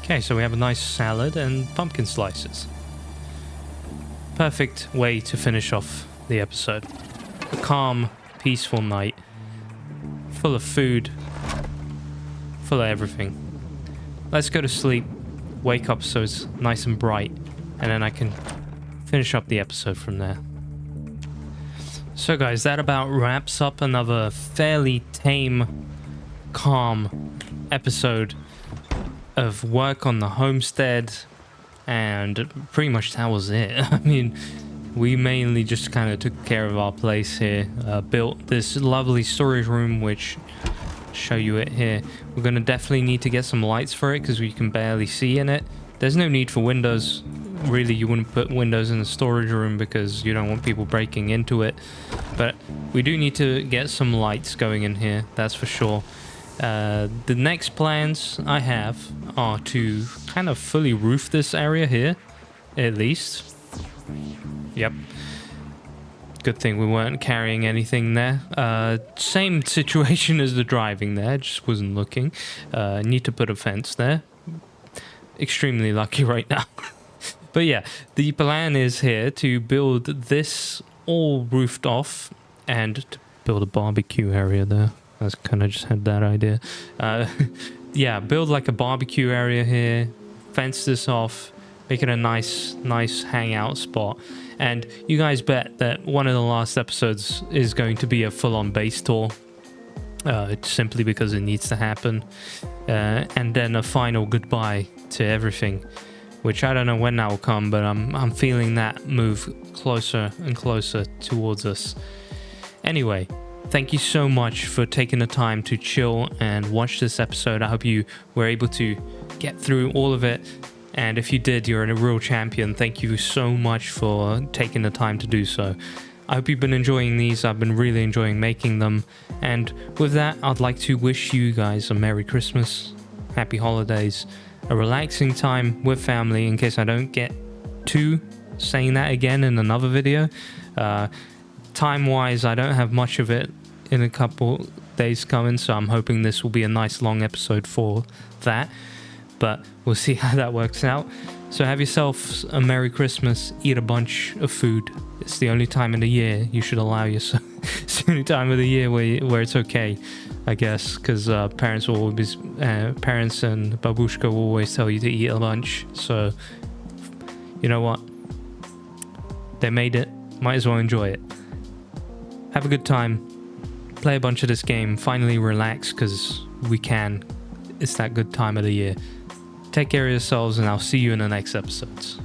Okay, so we have a nice salad and pumpkin slices. Perfect way to finish off the episode. A calm, peaceful night. Full of food. Full of everything. Let's go to sleep. Wake up so it's nice and bright. And then I can finish up the episode from there. So guys, that about wraps up another fairly tame, calm episode of work on the homestead. And pretty much that was it. I mean, we mainly just kind of took care of our place here. Built this lovely storage room, which I'll show you it here. We're going to definitely need to get some lights for it because we can barely see in it. There's no need for windows. Really, you wouldn't put windows in the storage room because you don't want people breaking into it. But we do need to get some lights going in here, that's for sure. The next plans I have are to kind of fully roof this area here, at least. Yep. Good thing we weren't carrying anything there. Same situation as the driving there, just wasn't looking. Need to put a fence there. Extremely lucky right now. But yeah, the plan is here to build this all roofed off and to build a barbecue area there. I kind of just had that idea. Yeah, build like a barbecue area here, fence this off, make it a nice hangout spot. And you guys bet that one of the last episodes is going to be a full-on base tour. Simply because it needs to happen. And then a final goodbye to everything. Which I don't know when that will come, but I'm feeling that move closer and closer towards us. Anyway, thank you so much for taking the time to chill and watch this episode. I hope you were able to get through all of it. And if you did, you're a real champion. Thank you so much for taking the time to do so. I hope you've been enjoying these. I've been really enjoying making them. And with that, I'd like to wish you guys a Merry Christmas, Happy Holidays, a relaxing time with family in case I don't get to saying that again in another video. Time-wise, I don't have much of it in a couple days coming, so I'm hoping this will be a nice long episode for that. But we'll see how that works out. So have yourself a Merry Christmas, eat a bunch of food. It's the only time in the year you should allow yourself. It's the only time of the year where it's okay, I guess, because parents will always, parents and babushka will always tell you to eat a bunch. So, you know what? They made it. Might as well enjoy it. Have a good time. Play a bunch of this game. Finally relax, because we can. It's that good time of the year. Take care of yourselves, and I'll see you in the next episodes.